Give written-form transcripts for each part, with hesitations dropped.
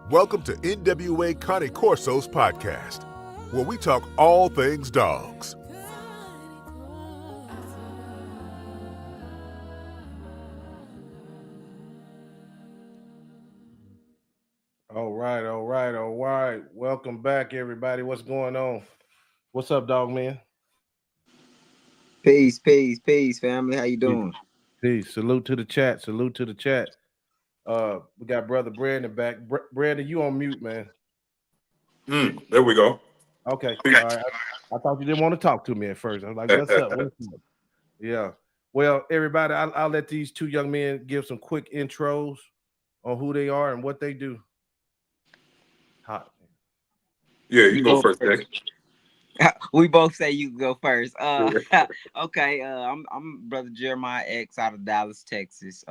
Welcome to NWA Cane Corsos podcast, where we talk all things dogs. All right. Welcome back, everybody. What's going on? What's up, dog man? Peace, family. How you doing? Peace. Salute to the chat. We got brother Brandon back. Brandon, you on mute, man. There we go. Okay. All right. I thought you didn't want to talk to me at first. I was like, what's up? Yeah. Well, everybody, I'll let these two young men give some quick intros on who they are and what they do. Hot. Yeah, you go first, Dick. We both say you can go first. Okay. I'm Brother Jeremiah X out of Dallas, Texas.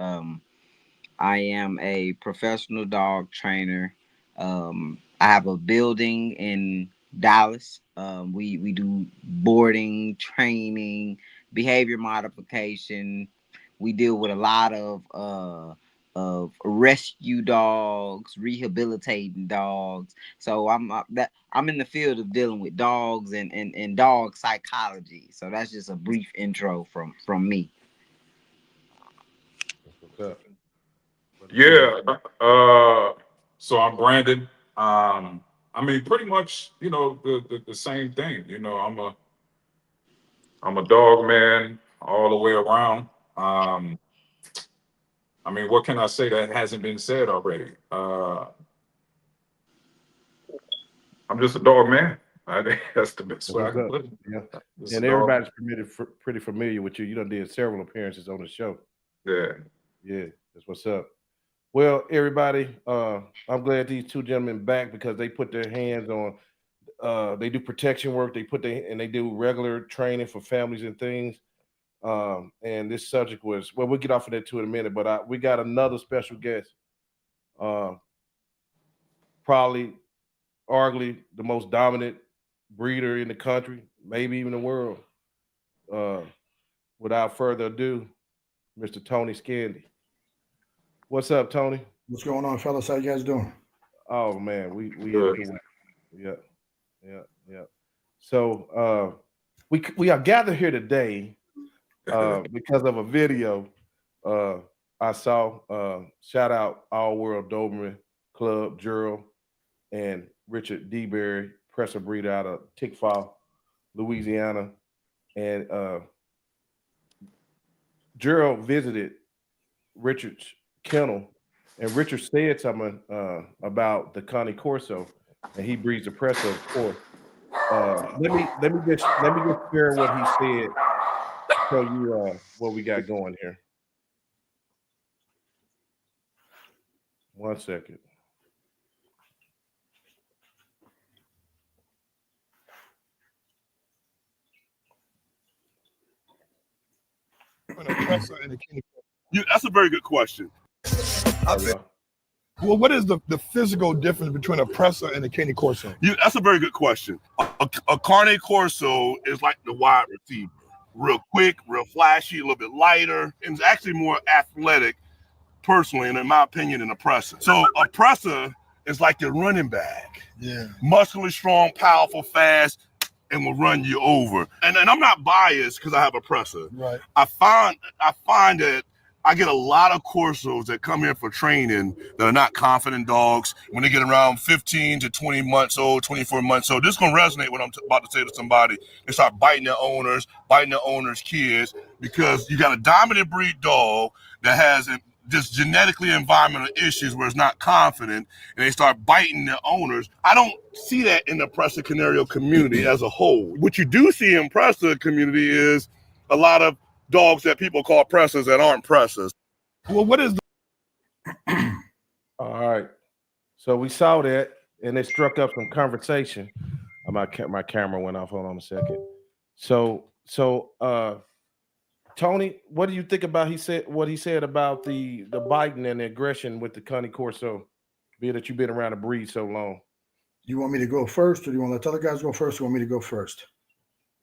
I am a professional dog trainer. I have a building in Dallas. We do boarding, training, behavior modification. We deal with a lot of rescue dogs, rehabilitating dogs. So I'm in the field of dealing with dogs and dog psychology. So that's just a brief intro from me. What's up? Yeah. So I'm Brandon. I mean, pretty much, the same thing. I'm a dog man all the way around. I mean, what can I say that hasn't been said already? I'm just a dog man. I think that's the best way I can put it. Yeah. And everybody's pretty familiar with you. You done did several appearances on the show. Yeah. That's what's up. Well, everybody, I'm glad these two gentlemen back because they put their hands on. They do protection work. They do regular training for families and things. And this subject was, well, we'll get off of that too in a minute. But we got another special guest. Probably, arguably, the most dominant breeder in the country, maybe even the world. Without further ado, Mr. Tony Scandy. What's up, Tony? What's going on, fellas? How you guys doing? Oh man, we yeah. So we are gathered here today because of a video I saw. Shout out All World Doberman Club, Gerald and Richard DeBerry, Presa breeder out of Tickfaw, Louisiana, and Gerald visited Richard's kennel, and Richard said something about the Cane Corso, and he breeds the Presa, of course. Let me just share what he said to show you what we got going here. One second. That's a very good question. Well, what is the physical difference between a Presa and a Cane Corso? That's a very good question. A Cane Corso is like the wide receiver. Real quick, real flashy, a little bit lighter, and it's actually more athletic, personally, and in my opinion, than a Presa. So a Presa is like your running back. Yeah. Muscularly strong, powerful, fast, and will run you over. And I'm not biased because I have a Presa. Right. I find that I get a lot of Corsos that come here for training that are not confident dogs. When they get around 15 to 20 months old, 24 months old, this is going to resonate what I'm about to say to somebody. They start biting their owners kids, because you got a dominant breed dog that has just genetically environmental issues where it's not confident, and they start biting their owners. I don't see that in the Presa Canario community as a whole. What you do see in Presa community is a lot of dogs that people call Presas that aren't Presas. Well, what is All right. So we saw that, and it struck up some conversation. My camera went off. Hold on a second. So Tony, what do you think about what he said about the biting and the aggression with the Cane Corso, being that you've been around the breed so long? You want me to go first, or do you want to let the other guys go first, or want me to go first?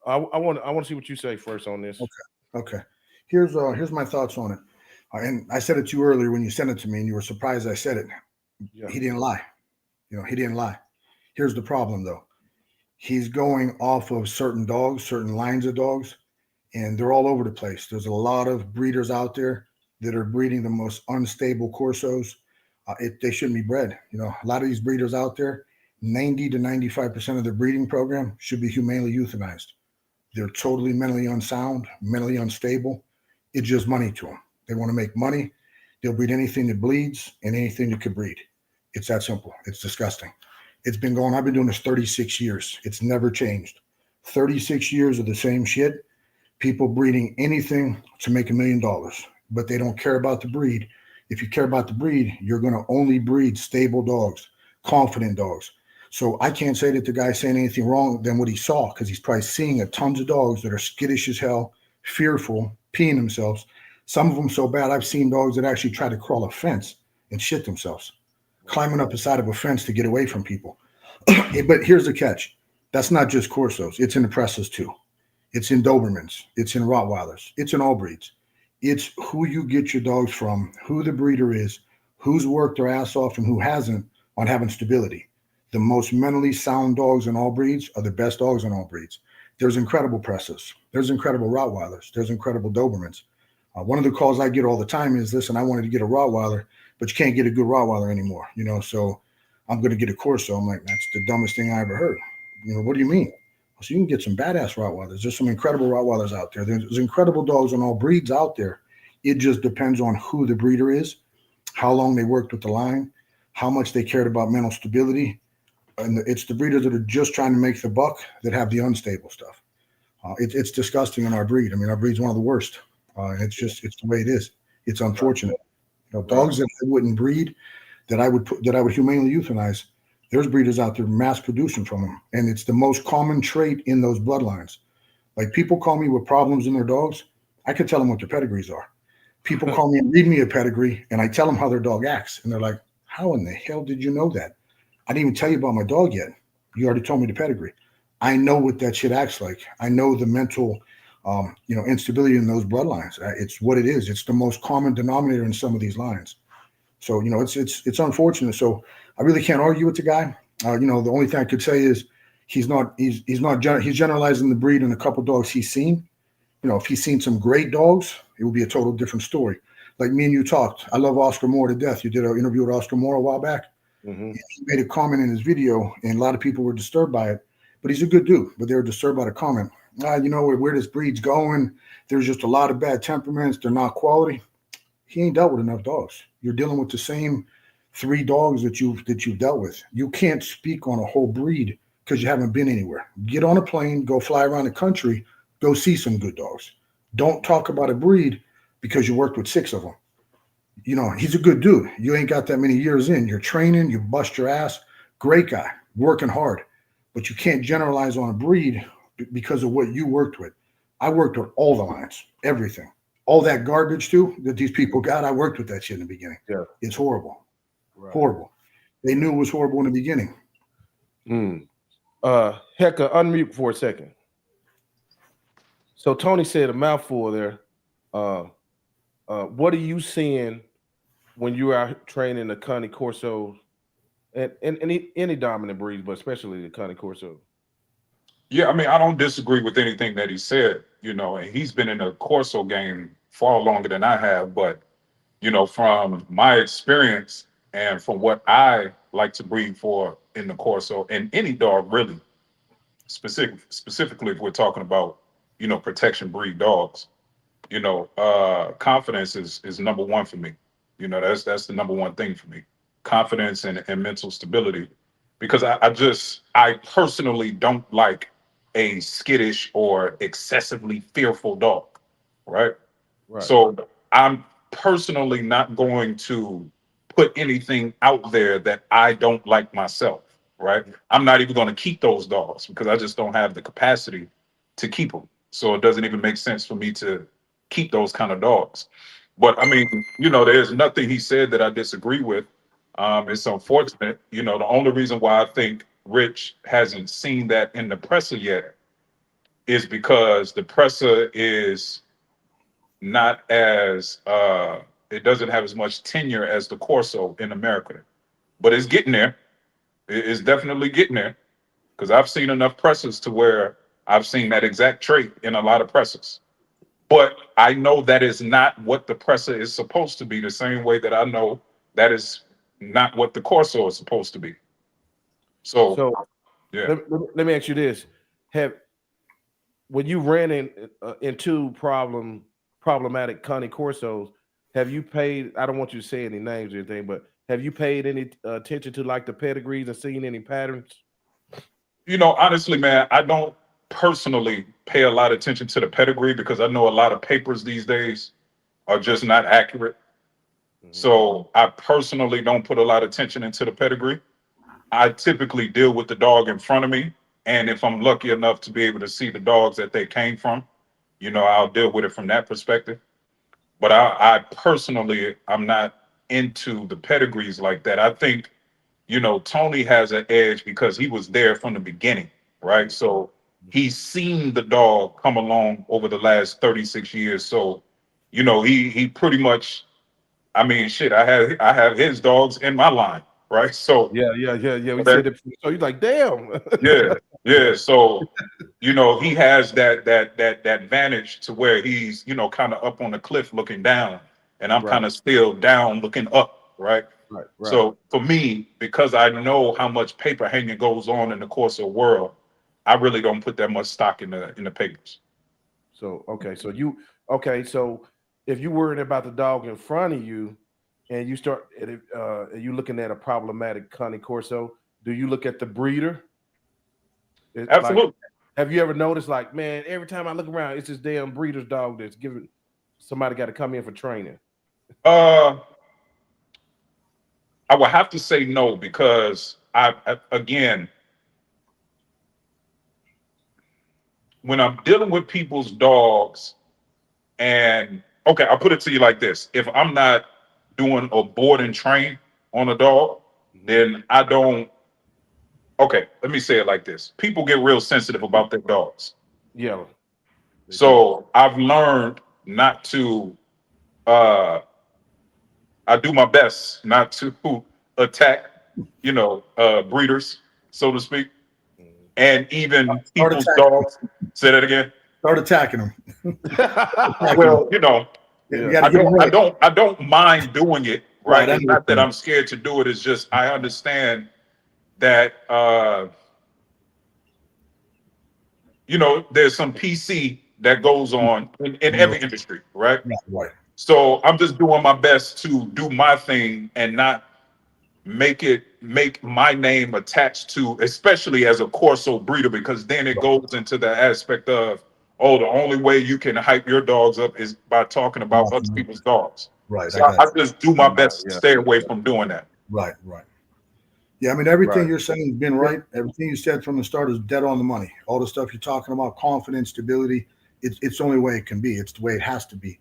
I want to see what you say first on this. Okay. Here's my thoughts on it. And I said it to you earlier when you sent it to me, and you were surprised I said it. Yeah. He didn't lie. He didn't lie. Here's the problem, though. He's going off of certain dogs, certain lines of dogs, and they're all over the place. There's a lot of breeders out there that are breeding the most unstable Corsos. They shouldn't be bred. A lot of these breeders out there, 90 to 95% of their breeding program should be humanely euthanized. They're totally mentally unsound, mentally unstable. It's just money to them. They want to make money. They'll breed anything that bleeds and anything that could breed. It's that simple. It's disgusting. I've been doing this 36 years. It's never changed. 36 years of the same shit. People breeding anything to make $1 million, but they don't care about the breed. If you care about the breed, you're going to only breed stable dogs, confident dogs. So I can't say that the guy's saying anything wrong than what he saw, because he's probably seeing tons of dogs that are skittish as hell, fearful, peeing themselves. Some of them so bad, I've seen dogs that actually try to crawl a fence and shit themselves, climbing up the side of a fence to get away from people. But here's the catch. That's not just Corsos. It's in the Presas too. It's in Dobermans. It's in Rottweilers. It's in all breeds. It's who you get your dogs from, who the breeder is, who's worked their ass off and who hasn't on having stability. The most mentally sound dogs in all breeds are the best dogs in all breeds. There's incredible Presas. There's incredible Rottweilers. There's incredible Dobermans. One of the calls I get all the time is, listen, I wanted to get a Rottweiler, but you can't get a good Rottweiler anymore, so I'm going to get a Corso. I'm like, that's the dumbest thing I ever heard. What do you mean? So you can get some badass Rottweilers. There's some incredible Rottweilers out there. There's incredible dogs in all breeds out there. It just depends on who the breeder is, how long they worked with the line, how much they cared about mental stability. And it's the breeders that are just trying to make the buck that have the unstable stuff. It's disgusting in our breed. Our breed's one of the worst. It's the way it is. It's unfortunate. Dogs that I wouldn't breed, that I would humanely euthanize, there's breeders out there mass producing from them. And it's the most common trait in those bloodlines. Like, people call me with problems in their dogs. I could tell them what their pedigrees are. People call me and read me a pedigree, and I tell them how their dog acts. And they're like, how in the hell did you know that? I didn't even tell you about my dog yet. You already told me the pedigree. I know what that shit acts like. I know the mental, instability in those bloodlines. It's what it is. It's the most common denominator in some of these lines. So, it's unfortunate. So I really can't argue with the guy. The only thing I could say is he's generalizing the breed in a couple dogs he's seen. If he's seen some great dogs, it would be a total different story. Like me and you talked. I love Oscar Moore to death. You did an interview with Oscar Moore a while back. Mm-hmm. He made a comment in his video, and a lot of people were disturbed by it. But he's a good dude. But they were disturbed by the comment. Where this breed's going, there's just a lot of bad temperaments. They're not quality. He ain't dealt with enough dogs. You're dealing with the same 3 dogs that you've dealt with. You can't speak on a whole breed because you haven't been anywhere. Get on a plane, go fly around the country, go see some good dogs. Don't talk about a breed because you worked with 6 of them. He's a good dude. You ain't got that many years in. You're training, you bust your ass. Great guy, working hard. But you can't generalize on a breed because of what you worked with. I worked with all the lines, everything. All that garbage too that these people got, I worked with that shit in the beginning. Yeah. It's horrible. Right. Horrible. They knew it was horrible in the beginning. Hecka, unmute for a second. So Tony said a mouthful there. What are you seeing when you are training the Cane Corso and any dominant breeds, but especially the Cane Corso? Yeah, I don't disagree with anything that he said, and he's been in the Corso game far longer than I have, but from my experience and from what I like to breed for in the Corso and any dog really, specifically if we're talking about, protection breed dogs, confidence is number one for me. That's the number one thing for me. Confidence and mental stability. Because I personally don't like a skittish or excessively fearful dog. Right. Right. So I'm personally not going to put anything out there that I don't like myself. Right. I'm not even going to keep those dogs because I just don't have the capacity to keep them. So it doesn't even make sense for me to keep those kind of dogs. But I mean, there's nothing he said that I disagree with. It's unfortunate. The only reason why I think Rich hasn't seen that in the presser yet is because the presser is not as it doesn't have as much tenure as the Corso in America, but it's getting there. It's definitely getting there because I've seen enough pressers to where I've seen that exact trait in a lot of pressers. But I know that is not what the presser is supposed to be, the same way that I know that is not what the Corso is supposed to be. So yeah. Let me ask you this: when you ran into problematic Cane Corsos, have you paid? I don't want you to say any names or anything, but have you paid any attention to like the pedigrees and seen any patterns? Honestly, man, I don't personally pay a lot of attention to the pedigree because I know a lot of papers these days are just not accurate. Mm-hmm. So I personally don't put a lot of attention into the pedigree. I typically deal with the dog in front of me. And if I'm lucky enough to be able to see the dogs that they came from, I'll deal with it from that perspective. But I personally, I'm not into the pedigrees like that. I think, Tony has an edge because he was there from the beginning, right? So he's seen the dog come along over the last 36 years. So, he pretty much, I mean, shit, I have his dogs in my line, right? So yeah. We said it. So you're like, damn. yeah. So, he has that advantage to where he's, kind of up on the cliff looking down, and I'm kind of still down looking up, right? Right. So for me, because I know how much paper hanging goes on in the Corso world, I really don't put that much stock in the papers. So so if you're worried about the dog in front of you, and you start you looking at a problematic Cane Corso, do you look at the breeder? Absolutely. Like, have you ever noticed, like, man, every time I look around, it's this damn breeder's dog that's giving somebody got to come in for training? I would have to say no because again, when I'm dealing with people's dogs, and okay, I'll put it to you like this: if I'm not doing a board and train on a dog, then I don't. Okay, let me say it like this: people get real sensitive about their dogs. Yeah. So I've learned not to. I do my best not to attack, breeders, so to speak, and even people's dogs. Say that again. Start attacking them. Well, Yeah. I don't mind doing it. Right. It's not that understand. I'm scared to do it. It's just I understand that there's some PC that goes on in every industry, right? Right. So I'm just doing my best to do my thing and not make my name attached to, especially as a Corso breeder, because then it goes into the aspect of, oh, the only way you can hype your dogs up is by talking about other people's dogs. Right. So I just do my best to stay away from doing that. Right. Yeah, I mean, everything you're saying has been right. Everything you said from the start is dead on the money. All the stuff you're talking about, confidence, stability, it's the only way it can be. It's the way it has to be.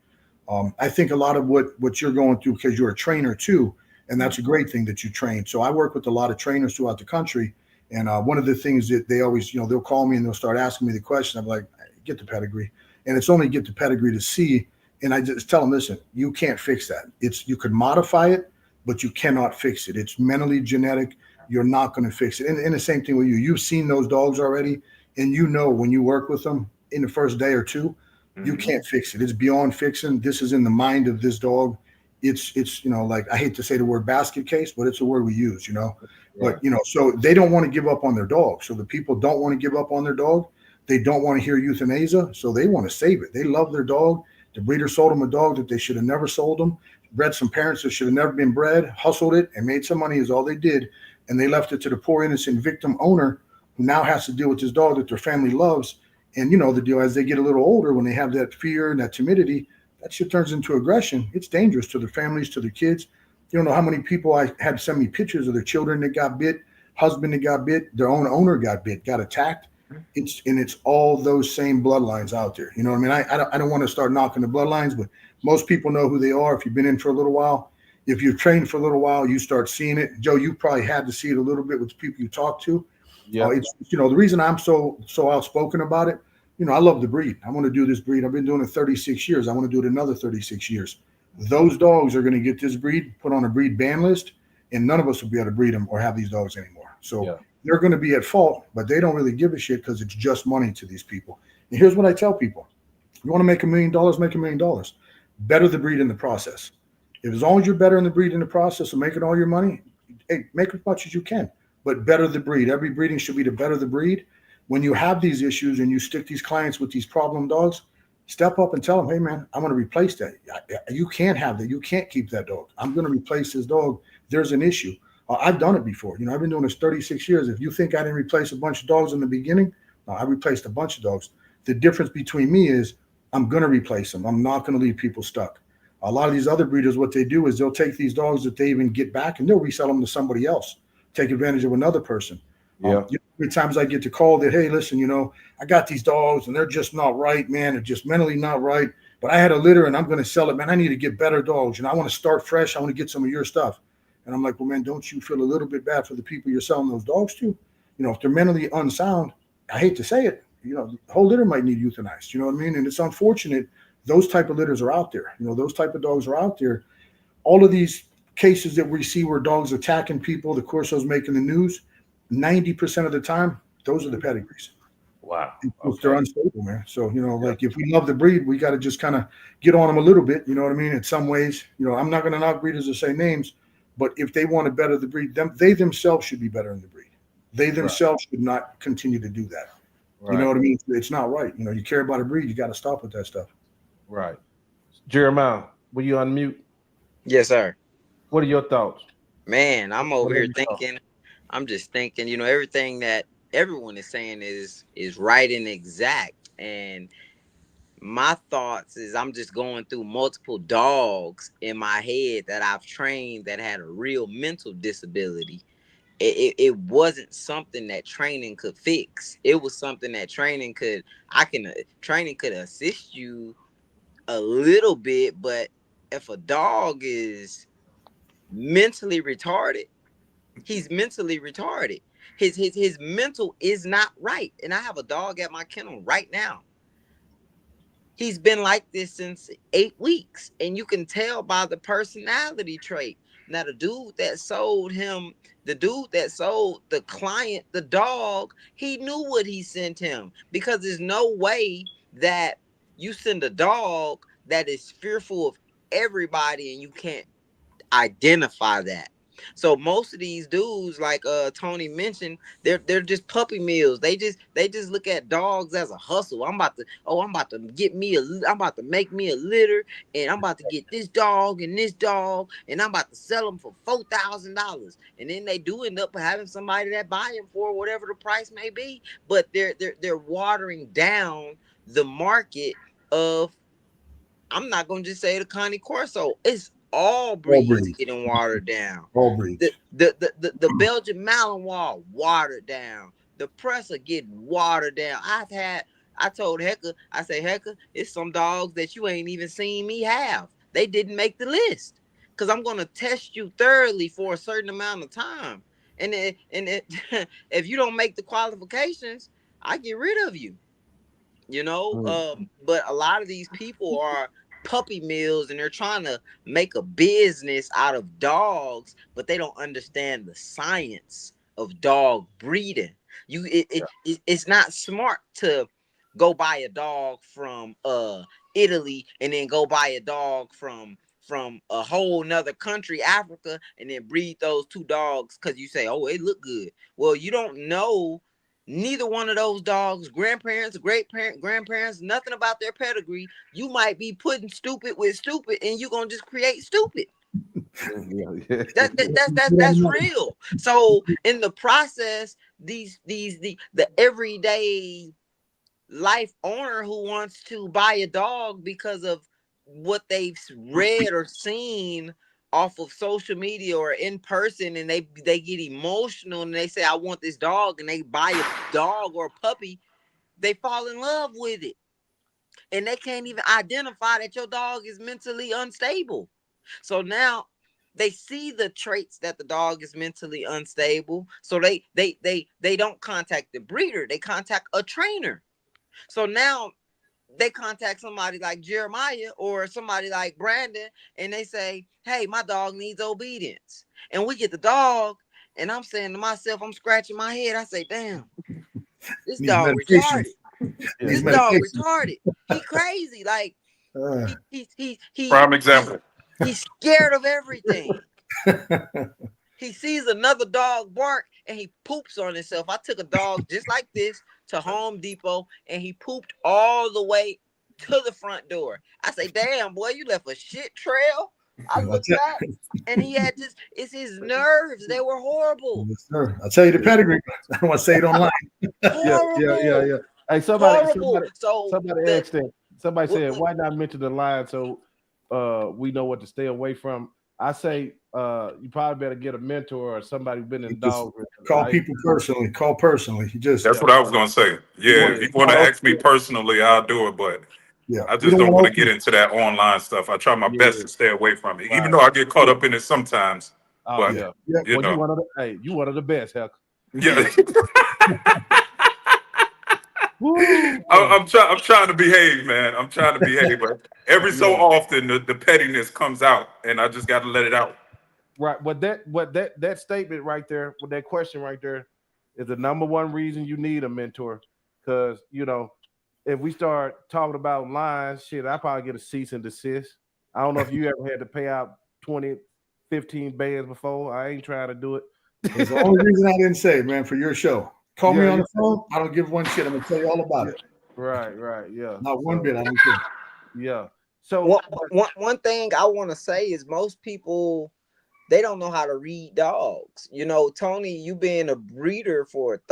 I think a lot of what you're going through, because you're a trainer too, and that's a great thing that you train. So I work with a lot of trainers throughout the country, and one of the things that they always, they'll call me and they'll start asking me the question. I'm like, get the pedigree, and it's only get the pedigree to see. And I just tell them, listen, you can't fix that. You could modify it, but you cannot fix it. It's mentally genetic. You're not going to fix it. And the same thing with you. You've seen those dogs already, and when you work with them in the first day or two, you can't fix it. It's beyond fixing. This is in the mind of this dog. it's like, I hate to say the word basket case, but it's a word we use, But so they don't want to give up on their dog. So the people don't want to give up on their dog. They don't want to hear euthanasia, so they want to save it. They love their dog. The breeder sold them a dog that they should have never sold them. Bred some parents that should have never been bred, hustled it, and made some money is all they did. And they left it to the poor innocent victim owner who now has to deal with this dog that their family loves. And the deal, as they get a little older, when they have that fear and that timidity, that shit turns into aggression. It's dangerous to their families, to their kids. You don't know how many people I had send me pictures of their children that got bit, husband that got bit, their own owner got bit, got attacked. It's all those same bloodlines out there. You know what I mean? I don't want to start knocking the bloodlines, but most people know who they are. If you've been in for a little while, if you've trained for a little while, you start seeing it. Joe, you probably had to see it a little bit with the people you talk to. Yeah. It's the reason I'm so outspoken about it. I love the breed. I want to do this breed. I've been doing it 36 years. I want to do it another 36 years. Those dogs are going to get this breed put on a breed ban list, and none of us will be able to breed them or have these dogs anymore. So they're going to be at fault, but they don't really give a shit because it's just money to these people. And here's what I tell people. You want to make $1 million, make $1 million. Better the breed in the process. If as long as you're better in the breed in the process of making all your money, hey, make as much as you can, but better the breed. Every breeding should be to better the breed. When you have these issues and you stick these clients with these problem dogs, step up and tell them, hey, man, I'm going to replace that. You can't have that. You can't keep that dog. I'm going to replace this dog. There's an issue. I've done it before. I've been doing this 36 years. If you think I didn't replace a bunch of dogs in the beginning, I replaced a bunch of dogs. The difference between me is I'm going to replace them. I'm not going to leave people stuck. A lot of these other breeders, what they do is they'll take these dogs that they even get back and they'll resell them to somebody else, take advantage of another person. Yeah. Many times I get the call that, hey, listen, I got these dogs and they're just not right, man. They're just mentally not right. But I had a litter and I'm going to sell it, man. I need to get better dogs. I want to start fresh. I want to get some of your stuff. And I'm like, well, man, don't you feel a little bit bad for the people you're selling those dogs to? If they're mentally unsound, I hate to say it, the whole litter might need euthanized. You know what I mean? And it's unfortunate. Those type of litters are out there. Those type of dogs are out there. All of these cases that we see where dogs attacking people, the Corso's making the news, 90% of the time, those are the pedigrees. Wow. They're unstable, man. So, like if we love the breed, we got to just kind of get on them a little bit. You know what I mean? In some ways, I'm not going to knock breeders or say names, but if they want to better the breed, they themselves should be better in the breed. They themselves should not continue to do that. Right. You know what I mean? It's not right. You care about a breed, you got to stop with that stuff. Right. Jeremiah, will you unmute? Yes, sir. What are your thoughts? Man, I'm over here thinking. I'm just thinking, everything that everyone is saying is right and exact. And my thoughts is I'm just going through multiple dogs in my head that I've trained that had a real mental disability. It wasn't something that training could fix. It was something that training could assist you a little bit, but if a dog is mentally retarded, he's mentally retarded. His mental is not right. And I have a dog at my kennel right now. He's been like this since 8 weeks. And you can tell by the personality trait. Now, the dude that sold the client the dog, he knew what he sent him. Because there's no way that you send a dog that is fearful of everybody and you can't identify that. So most of these dudes, like Tony mentioned, they're just puppy mills. They just look at dogs as a hustle. I'm about to make me a litter, and I'm about to get this dog, and I'm about to sell them for $4,000. And then they do end up having somebody that buy them for whatever the price may be. But they're watering down the market of, I'm not gonna just say the Cane Corso. It's all breeds getting watered down. All breeds. The Belgian Malinois watered down. The Presa getting watered down. I told Hector, I say, Hector, it's some dogs that you ain't even seen me have. They didn't make the list. Because I'm gonna test you thoroughly for a certain amount of time. And if you don't make the qualifications, I get rid of you. But a lot of these people are puppy mills and they're trying to make a business out of dogs, but they don't understand the science of dog breeding. It's not smart to go buy a dog from Italy and then go buy a dog from from a whole nother country, Africa, and then breed those two dogs because you say, oh, it look good. Well, you don't know neither one of those dogs, grandparents, grandparents, nothing about their pedigree. You might be putting stupid with stupid, and you're gonna just create stupid. That's real. So in the process, the everyday life owner who wants to buy a dog because of what they've read or seen off of social media or in person, and they get emotional and they say, I want this dog, and they buy a dog or a puppy, they fall in love with it. And they can't even identify that your dog is mentally unstable. So now they see the traits that the dog is mentally unstable. So they don't contact the breeder, they contact a trainer. So now they contact somebody like Jeremiah or somebody like Brandon, and they say, hey, my dog needs obedience. And we get the dog, and I'm saying to myself, I'm scratching my head. I say, damn, this dog retarded. This dog retarded. He crazy. Like, he Prime example. He's scared of everything. He sees another dog bark and he poops on himself. I took a dog just like this to Home Depot and he pooped all the way to the front door. I say, damn, boy, you left a shit trail. I looked back and he had just, it's his nerves. They were horrible. Yes, sir. I'll tell you the pedigree. I don't want to say it online. Horrible. Hey, somebody asked that. Somebody said, why not mention the line so we know what to stay away from? I say you probably better get a mentor or somebody who's been in dog. Call people personally. Call personally. That's what I was gonna say. Yeah, if you want to ask me personally, I'll do it. But yeah, I just don't want to get into that online stuff. I try my best to stay away from it, even though I get caught up in it sometimes. But you know, you one of the best, Heck. Yeah. I'm trying to behave, man. I'm trying to behave, but every so often the pettiness comes out, and I just got to let it out. Right. But that statement right there, with that question right there, is the number one reason you need a mentor. Because if we start talking about lines, shit, I probably get a cease and desist. I don't know if you ever had to pay out 20, 15 bands before. I ain't trying to do it. It's the only reason I didn't say, man, for your show. Call me on the phone. I don't give one shit. I'm gonna tell you all about it. Right. Yeah. Not one bit. I don't care. Yeah. So one thing I want to say is most people, they don't know how to read dogs. Tony, you being a breeder for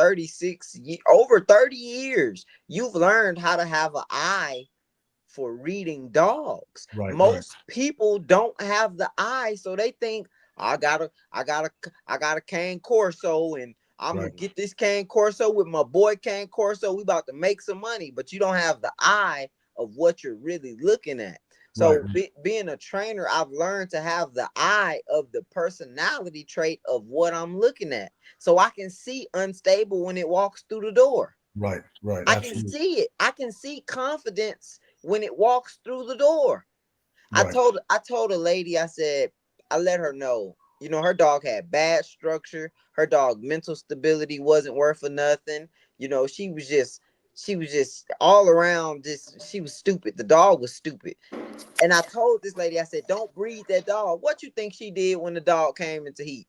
over 30 years, you've learned how to have an eye for reading dogs. Right, most people don't have the eye, so they think I got a Cane Corso, and I'm gonna get this Cane Corso with my boy Cane Corso. We about to make some money, but you don't have the eye of what you're really looking at. So being a trainer, I've learned to have the eye of the personality trait of what I'm looking at. So I can see unstable when it walks through the door. Right. I can see it. I can see confidence when it walks through the door. Right. I told a lady, I said, I let her know, her dog had bad structure. Her dog mental stability wasn't worth for nothing. She was just all around she was stupid. The dog was stupid. And I told this lady, I said, don't breed that dog. What you think she did when the dog came into heat?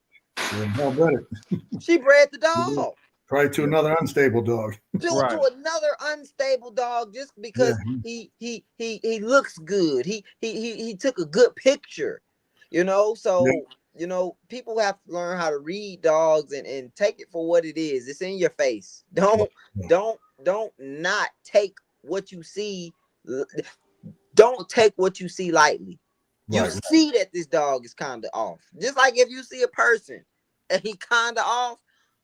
She bred the dog. Probably to another unstable dog. To another unstable dog just because he looks good. He took a good picture, So people have to learn how to read dogs and take it for what it is. It's in your face. Don't not take what you see. Don't take what you see lightly. You see that this dog is kind of off. Just like if you see a person and he kind of off,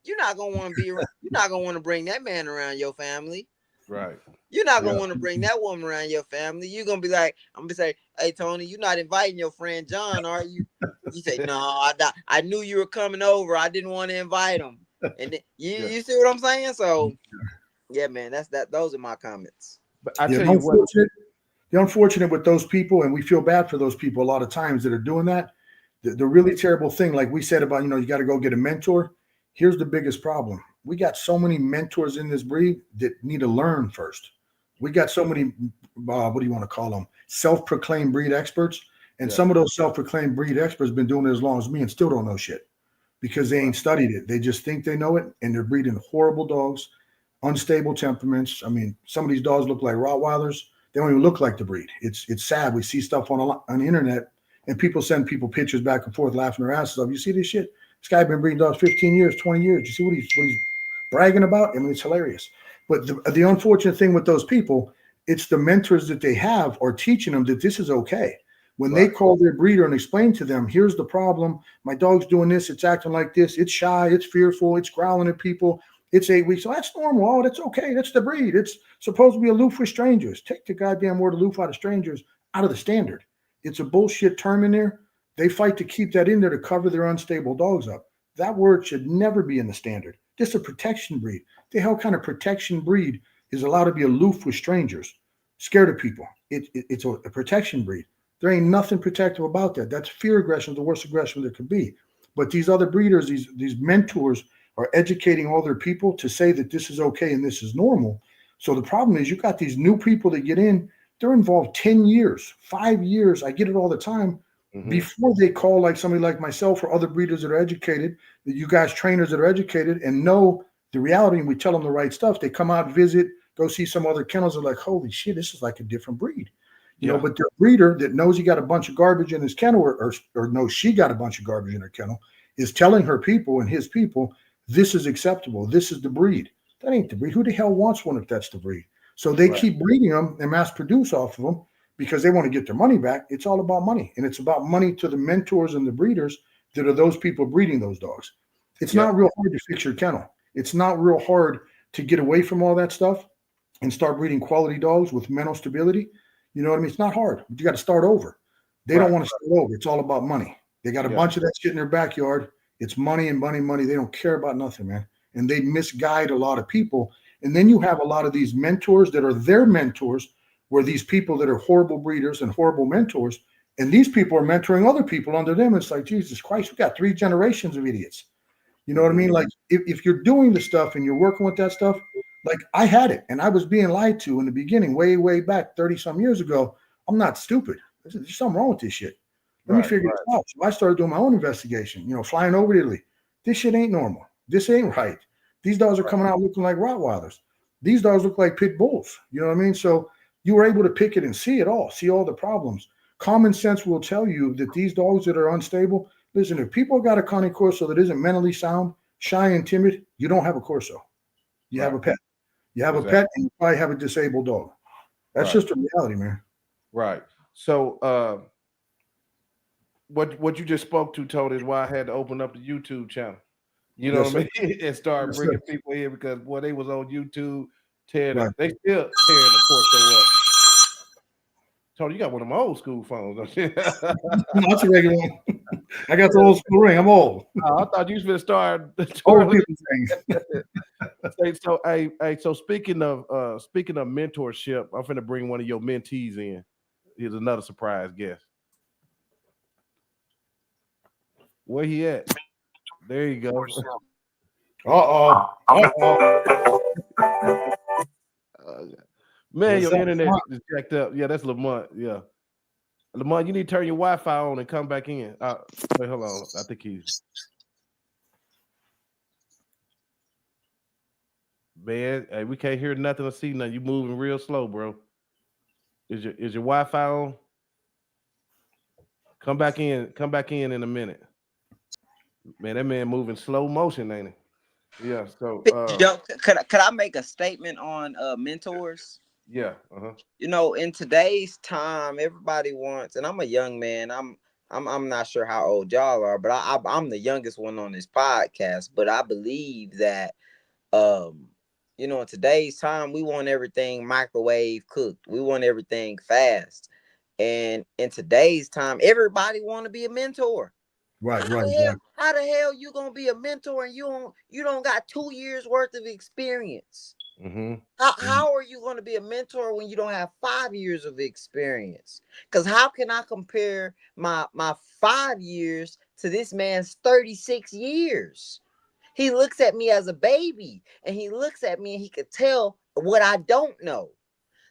you're not gonna want to be around. You're not gonna want to bring that man around your family. Right. You're not gonna want to bring that woman around your family. You're gonna be like, I'm gonna say, hey Tony, you're not inviting your friend John, are you? You say, no, I knew you were coming over. I didn't want to invite him. And then, you see what I'm saying? So yeah, man, those are my comments. But I tell you what, the unfortunate with those people, and we feel bad for those people a lot of times that are doing that. The really terrible thing, like we said about, you got to go get a mentor. Here's the biggest problem. We got so many mentors in this breed that need to learn first. We got so many, what do you want to call them? Self-proclaimed breed experts, And some of those self-proclaimed breed experts been doing it as long as me and still don't know shit because they ain't studied it. They just think they know it, and they're breeding horrible dogs, unstable temperaments. I mean, some of these dogs look like Rottweilers. They don't even look like the breed. It's sad. We see stuff on the internet, and people send people pictures back and forth laughing their asses off. You see this shit? This guy been breeding dogs 15 years, 20 years. You see what he's bragging about? I mean, it's hilarious. But the unfortunate thing with those people, it's the mentors that they have are teaching them that this is okay. When they call their breeder and explain to them, here's the problem. My dog's doing this. It's acting like this. It's shy. It's fearful. It's growling at people. It's 8 weeks. So that's normal. Oh, that's okay. That's the breed. It's supposed to be aloof with strangers. Take the goddamn word aloof out of strangers out of the standard. It's a bullshit term in there. They fight to keep that in there to cover their unstable dogs up. That word should never be in the standard. This is a protection breed. The hell kind of protection breed is allowed to be aloof with strangers, scared of people? It's a protection breed. There ain't nothing protective about that. That's fear aggression, the worst aggression there could be. But these other breeders, these mentors are educating all their people to say that this is okay and this is normal. So the problem is you got these new people that get in, they're involved 10 years, 5 years. I get it all the time. Before they call like somebody like myself or other breeders that are educated, that you guys trainers that are educated and know the reality, and we tell them the right stuff. They come out, visit, go see some other kennels. They're like, holy shit, this is like a different breed. You know, but the breeder that knows he got a bunch of garbage in his kennel or knows she got a bunch of garbage in her kennel is telling her people and his people, this is acceptable. This is the breed. That ain't the breed. Who the hell wants one if that's the breed? So they keep breeding them and mass produce off of them because they want to get their money back. It's all about money. And it's about money to the mentors and the breeders that are those people breeding those dogs. It's not real hard to fix your kennel. It's not real hard to get away from all that stuff and start breeding quality dogs with mental stability. You know what I mean? It's not hard, but you got to start over. They don't want to start over. It's all about money. They got a bunch of that shit in their backyard. It's money and money, money. They don't care about nothing, man. And they misguide a lot of people. And then you have a lot of these mentors that are their mentors, where these people that are horrible breeders and horrible mentors, and these people are mentoring other people under them. It's like, Jesus Christ, we got 3 generations of idiots. You know what I mean? Like if you're doing the stuff and you're working with that stuff, like I had it and I was being lied to in the beginning, way back 30 some years ago. I'm not stupid. There's something wrong with this shit. Let me figure this out. So I started doing my own investigation, you know, flying over to Italy. This shit ain't normal. This ain't right. These dogs are coming out looking like Rottweilers. These dogs look like pit bulls. You know what I mean? So you were able to pick it and see it all, see all the problems. Common sense will tell you that these dogs that are unstable, listen, if people got a Cane Corso that isn't mentally sound, shy and timid, you don't have a Corso. You have a pet. You have a pet and you probably have a disabled dog. That's just a reality, man. Right. So what you just spoke to, Tony, is why I had to open up the YouTube channel. You know what I mean? And start bringing people in because boy, they was on YouTube tearing they still tearing the Corso up. Tony, you got one of my old school phones, don't you? No, that's a regular one. I got the old school ring. I'm old. I thought you was going to start old people things. So speaking of mentorship, I'm finna bring one of your mentees in. Here's another surprise guest. Where he at? There you go. Man, your internet is jacked up. Yeah, that's Lamont. Yeah. Lamont, you need to turn your Wi-Fi on and come back in. Wait, hold on. I think he's... Man, hey, we can't hear nothing or see nothing. You moving real slow, bro. Is your Wi-Fi on? Come back in in a minute. Man, that man moving slow motion, ain't he? Yeah. So could I make a statement on mentors? Yeah. You know, in today's time, everybody wants, and I'm a young man. I'm not sure how old y'all are, but I'm the youngest one on this podcast. But I believe that you know, in today's time, we want everything microwave cooked. We want everything fast. And in today's time, everybody want to be a mentor. Right. How the hell you gonna be a mentor and you don't got 2 years worth of experience? How are you going to be a mentor when you don't have 5 years of experience? Because how can I compare my 5 years to this man's 36 years? He looks at me as a baby, and he looks at me and he could tell what I don't know.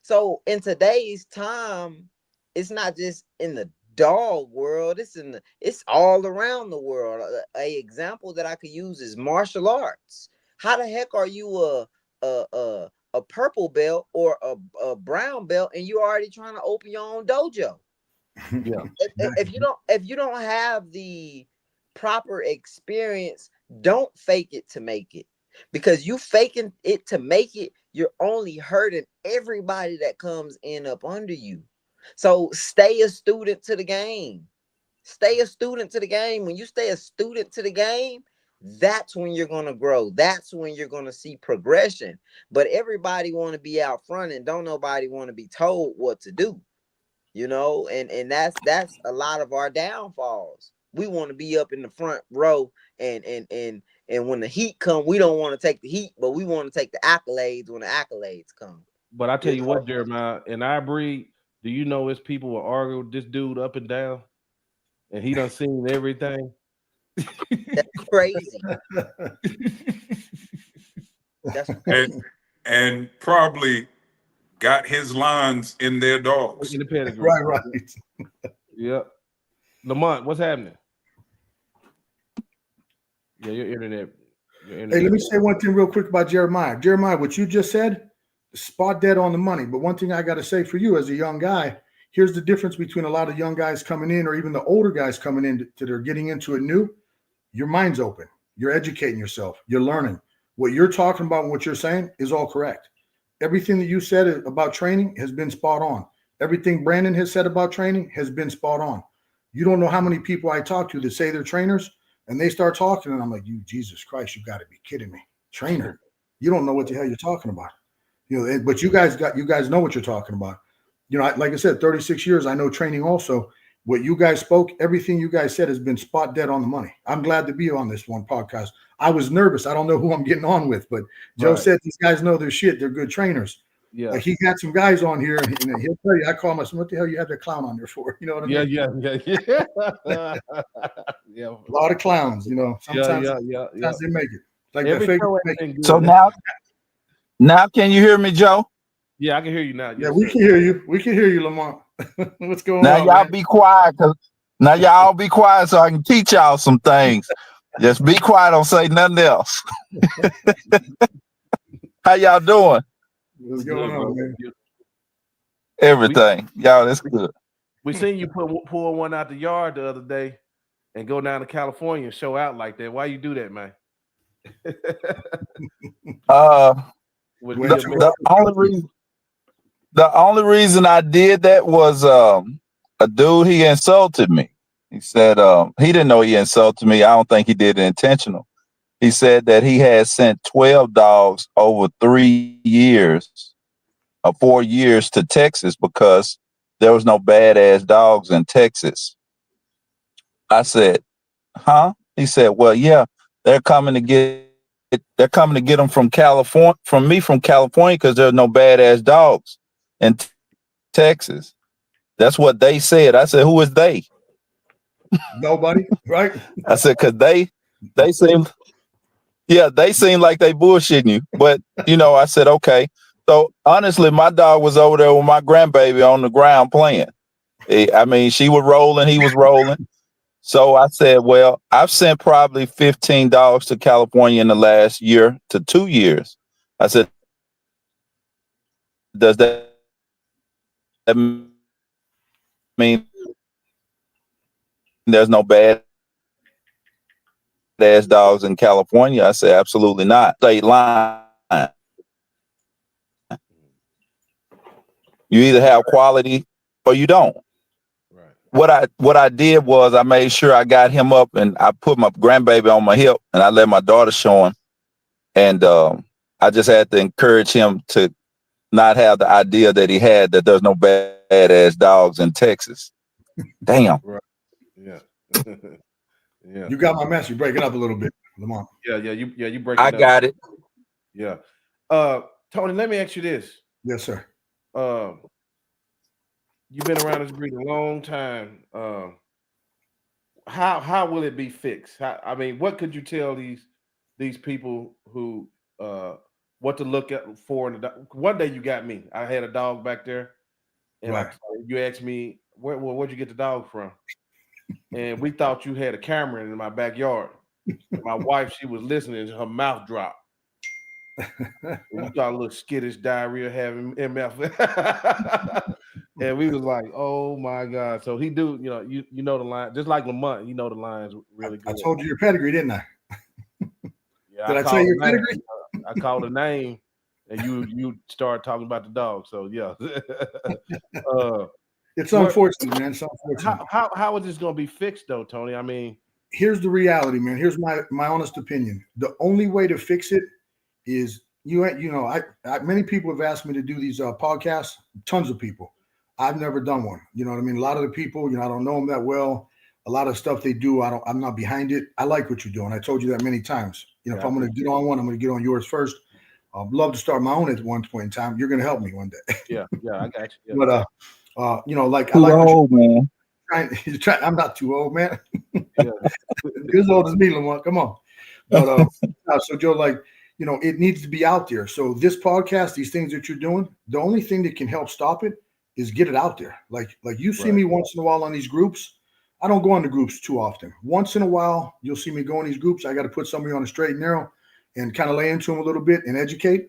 So in today's time, it's not just in the dog world. It's all around the world. A example that I could use is martial arts. How the heck are you a purple belt or a brown belt and you already trying to open your own dojo? Yeah. If you don't have the proper experience, don't fake it to make it. Because you faking it to make it, you're only hurting everybody that comes in up under you. So stay a student to the game. Stay a student to the game. When you stay a student to the game, that's when you're going to grow. That's when you're going to see progression. But everybody want to be out front and don't nobody want to be told what to do. You know, and that's a lot of our downfalls. We want to be up in the front row and when the heat come, we don't want to take the heat, but we want to take the accolades when the accolades come. But I tell you what, Jeremiah, in our breed, do you know it's people will argue with this dude up and down, and he done seen everything. That's crazy. That's crazy. And probably got his lines in their dogs. In the pedigree. Right. Yep. Lamont, what's happening? Yeah, your internet. Hey, let me say one thing real quick about Jeremiah. Jeremiah, what you just said, spot dead on the money. But one thing I got to say for you as a young guy, here's the difference between a lot of young guys coming in or even the older guys coming in that are getting into it new. Your mind's open. You're educating yourself. You're learning. What you're talking about and what you're saying is all correct. Everything that you said about training has been spot on. Everything Brandon has said about training has been spot on. You don't know how many people I talk to that say they're trainers and they start talking and I'm like, you, Jesus Christ, you got to be kidding me. Trainer. You don't know what the hell you're talking about. You know, but you guys know what you're talking about. You know, like I said, 36 years, I know training also. What you guys spoke, everything you guys said has been spot dead on the money. I'm glad to be on this one podcast. I was nervous. I don't know who I'm getting on with, but Joe said these guys know their shit. They're good trainers. Yeah. Like he got some guys on here and he'll tell you, I call myself, what the hell you have that clown on there for? You know what I mean? Yeah. Yeah. A lot of clowns, you know. Sometimes they make it. Like so now can you hear me, Joe? Yeah, I can hear you now. Yeah, we can hear you. We can hear you, Lamont. What's going now on? Y'all Man? be quiet, now y'all be quiet so I can teach y'all some things. Just be quiet, don't say nothing else. How y'all doing? What's going on, man? Everything. Y'all, that's good. We seen you pull one out the yard the other day and go down to California and show out like that. Why you do that, man? The only reason I did that was a dude, he insulted me. He said he didn't know he insulted me. I don't think he did it intentional. He said that he had sent 12 dogs over 3 years or 4 years to Texas because there was no badass dogs in Texas. I said, huh? He said, well, yeah, they're coming to get them from California, from California, because there's no badass dogs in Texas. That's what they said. I said, who is they? Nobody, right? I said, because they seem like they bullshitting you. But, you know, I said, okay. So honestly, my dog was over there with my grandbaby on the ground playing. I mean, she was rolling, he was rolling. So I said, well, I've sent probably 15 dogs to California in the last year to 2 years. I said, does that mean there's no bad ass dogs in California? I said, absolutely not. State line. You either have quality or you don't. Right. What I did was I made sure I got him up and I put my grandbaby on my hip and I let my daughter show him. And I just had to encourage him to not have the idea that he had that there's no badass dogs in Texas. Damn. Right. Yeah. Yeah. You got my message. You break it up a little bit, Lamont. Yeah, you break it up. I got it. Yeah. Tony, let me ask you this. Yes, sir. You've been around this breed a long time. How will it be fixed? I mean, what could you tell these people who what to look for in the dog? One day you got me. I had a dog back there, and you asked me where'd you get the dog from? And we thought you had a camera in my backyard. My wife, she was listening, her mouth dropped. We got a little skittish diarrhea having MF. And we was like, oh my God. So he do, you know the line, just like Lamont, you know the lines really good. I told you your pedigree, didn't I? Yeah, Did I tell you your pedigree? I called a name and you start talking about the dog. So yeah. It's unfortunate, man. It's unfortunate. How is this gonna be fixed though, Tony? I mean, here's the reality, man. Here's my honest opinion. The only way to fix it is many people have asked me to do these podcasts, tons of people. I've never done one. You know what I mean? A lot of the people, I don't know them that well. A lot of stuff they do, I'm not behind it. I like what you're doing. I told you that many times. If I'm going to get on one, I'm going to get on yours first. I'd love to start my own at one point in time. You're going to help me one day. Yeah, I got you. Yeah. But I like old, man. I'm not too old, man. You're as old as me, Lamont. Come on. But so Joe, it needs to be out there. So this podcast, these things that you're doing, the only thing that can help stop it is get it out there. Like you see me once in a while on these groups. I don't go on the groups too often. Once in a while, you'll see me go in these groups. I got to put somebody on a straight and narrow and kind of lay into them a little bit and educate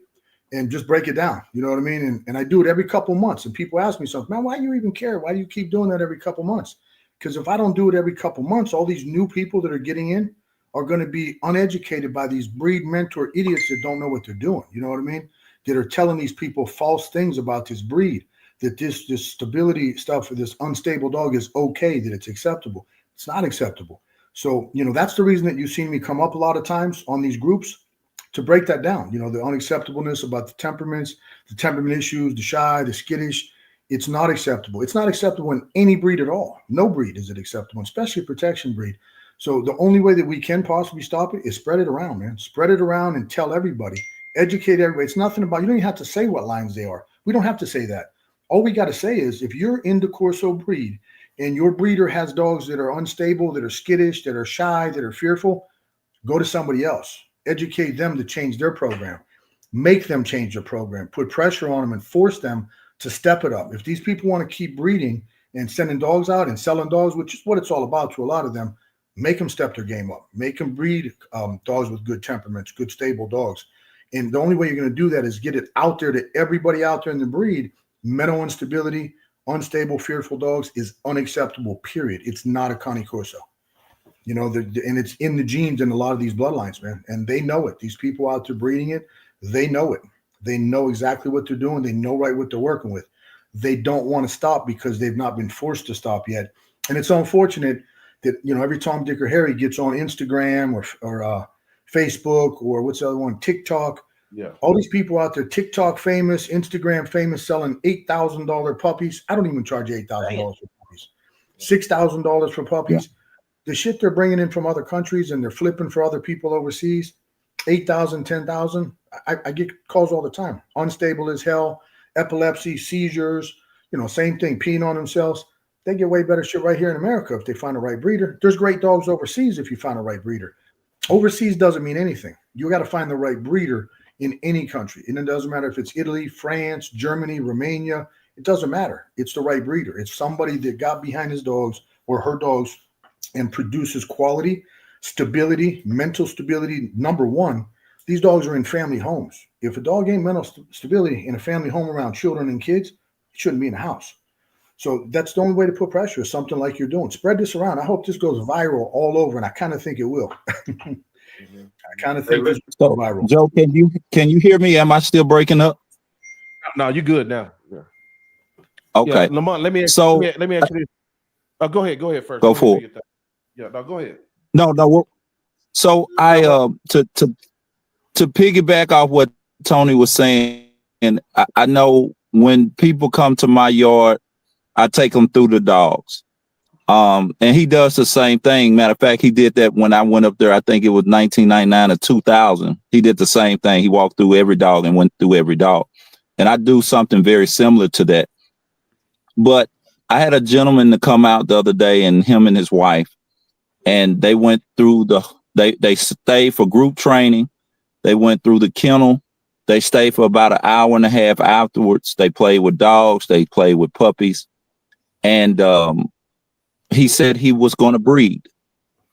and just break it down. You know what I mean? And I do it every couple months. And people ask me something, man, why do you even care? Why do you keep doing that every couple months? Because if I don't do it every couple months, all these new people that are getting in are going to be uneducated by these breed mentor idiots that don't know what they're doing. You know what I mean? That are telling these people false things about this breed, that this stability stuff for this unstable dog is okay, that it's acceptable. It's not acceptable. So, that's the reason that you've seen me come up a lot of times on these groups to break that down. The unacceptableness about the temperaments, the temperament issues, the shy, the skittish. It's not acceptable. It's not acceptable in any breed at all. No breed is it acceptable, especially a protection breed. So the only way that we can possibly stop it is spread it around, man. Spread it around and tell everybody, educate everybody. It's nothing about, you don't even have to say what lines they are. We don't have to say that. All we got to say is if you're into Corso breed and your breeder has dogs that are unstable, that are skittish, that are shy, that are fearful, go to somebody else. Educate them to change their program. Make them change their program. Put pressure on them and force them to step it up. If these people want to keep breeding and sending dogs out and selling dogs, which is what it's all about to a lot of them, make them step their game up. Make them breed dogs with good temperaments, good stable dogs. And the only way you're going to do that is get it out there to everybody out there in the breed. Mental instability, unstable, fearful dogs is unacceptable, period. It's not a Cane Corso. And it's in the genes in a lot of these bloodlines, man. And they know it. These people out there breeding it, they know it. They know exactly what they're doing. They know right what they're working with. They don't want to stop because they've not been forced to stop yet. And it's unfortunate that, every Tom, Dick, or Harry gets on Instagram or Facebook or what's the other one, TikTok. Yeah. All these people out there, TikTok famous, Instagram famous, selling $8,000 puppies. I don't even charge $8,000 for puppies. $6,000 for puppies. Yeah. The shit they're bringing in from other countries and they're flipping for other people overseas, $8,000, $10,000. I get calls all the time. Unstable as hell, epilepsy, seizures, same thing, peeing on themselves. They get way better shit right here in America if they find the right breeder. There's great dogs overseas if you find the right breeder. Overseas doesn't mean anything. You got to find the right breeder in any country. And it doesn't matter if it's Italy, France, Germany, Romania. It doesn't matter. It's the right breeder. It's somebody that got behind his dogs or her dogs and produces quality, stability, mental stability. Number one, these dogs are in family homes. If a dog ain't mental stability in a family home around children and kids, it shouldn't be in a house. So that's the only way to put pressure is something like you're doing. Spread this around. I hope this goes viral all over, and I kind of think it will. I kind of think this will go viral. Joe, can you hear me? Am I still breaking up? No, you're good now. Yeah. Okay. Yeah, Lamont, let me ask you this. Oh, go ahead first. Go for it. Yeah, no, go ahead. No. So I to piggyback off what Tony was saying, and I know when people come to my yard, I take them through the dogs. And he does the same thing. Matter of fact, he did that when I went up there. I think it was 1999 or 2000. He did the same thing. He walked through every dog and went through every dog. And I do something very similar to that. But I had a gentleman to come out the other day, and him and his wife, and they went through they stayed for group training. They went through the kennel. They stayed for about an hour and a half afterwards. They played with dogs. They played with puppies. And he said he was going to breed,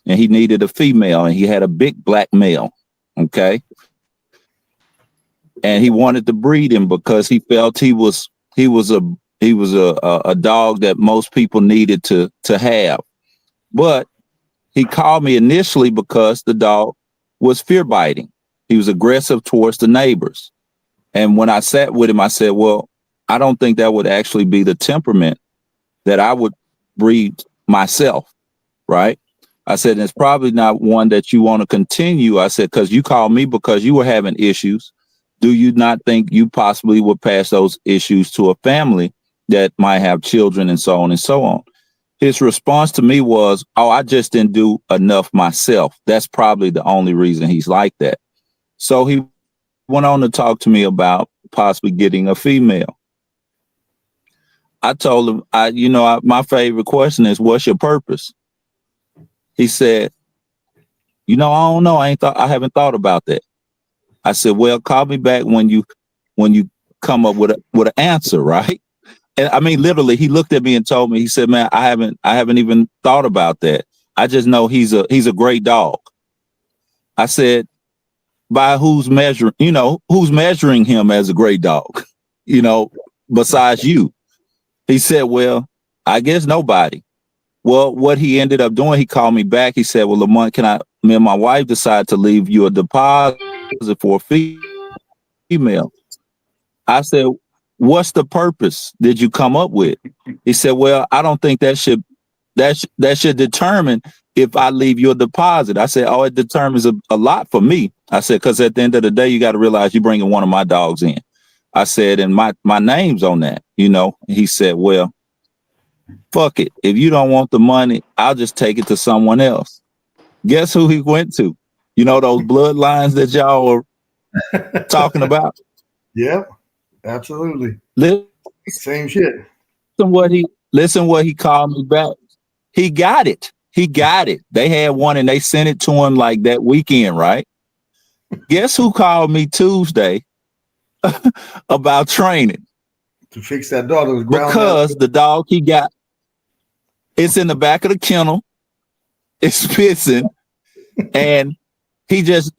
and he needed a female, and he had a big black male. Okay. And he wanted to breed him because he felt he was a dog that most people needed to have. But he called me initially because the dog was fear biting. He was aggressive towards the neighbors. And when I sat with him, I said, well, I don't think that would actually be the temperament that I would breed myself, right? I said, it's probably not one that you want to continue. I said, because you called me because you were having issues. Do you not think you possibly would pass those issues to a family that might have children and so on and so on? His response to me was, oh, I just didn't do enough myself. That's probably the only reason he's like that. So he went on to talk to me about possibly getting a female. I told him, my favorite question is, what's your purpose? He said, I don't know. I haven't thought about that. I said, well, call me back when you come up with an answer, right? And I mean, literally, he looked at me and told me, he said, man, I haven't even thought about that. I just know he's a great dog. I said, by who's measuring him as a great dog, besides you? He said, well, I guess nobody. Well, what he ended up doing, he called me back. He said, well, Lamont, me and my wife decided to leave you a deposit for a female. I said, what's the purpose did you come up with? He said, well, I don't think that should determine if I leave you a deposit. I said, oh, it determines a lot for me. I said, because at the end of the day, you got to realize you're bringing one of my dogs in. I said, and my name's on that, He said, well, fuck it. If you don't want the money, I'll just take it to someone else. Guess who he went to? Those bloodlines that y'all are talking about? Yep, absolutely. Same shit. Listen what he called me back. He got it. They had one and they sent it to him like that weekend, right? Guess who called me Tuesday about training? To fix that dog that was because the dog he got, it's in the back of the kennel, it's pissing, and he just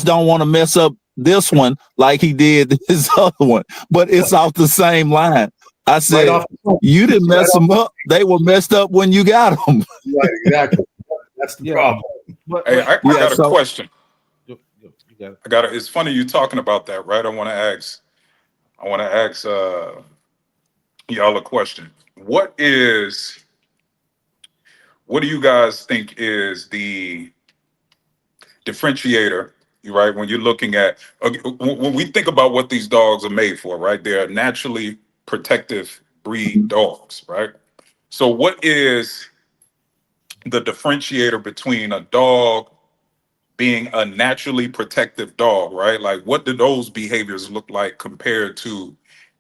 don't want to mess up this one like he did his other one, but it's off the same line. I said, you didn't mess them up. They were messed up when you got them. Right, exactly. That's the problem. Hey, I got a question. It's funny you talking about that, right? I want to ask y'all a question. What do you guys think is the differentiator, right? When you're looking at, when we think about what these dogs are made for, right? They're naturally protective breed dogs, right? So what is the differentiator between a dog being a naturally protective dog, right? Like, what do those behaviors look like compared to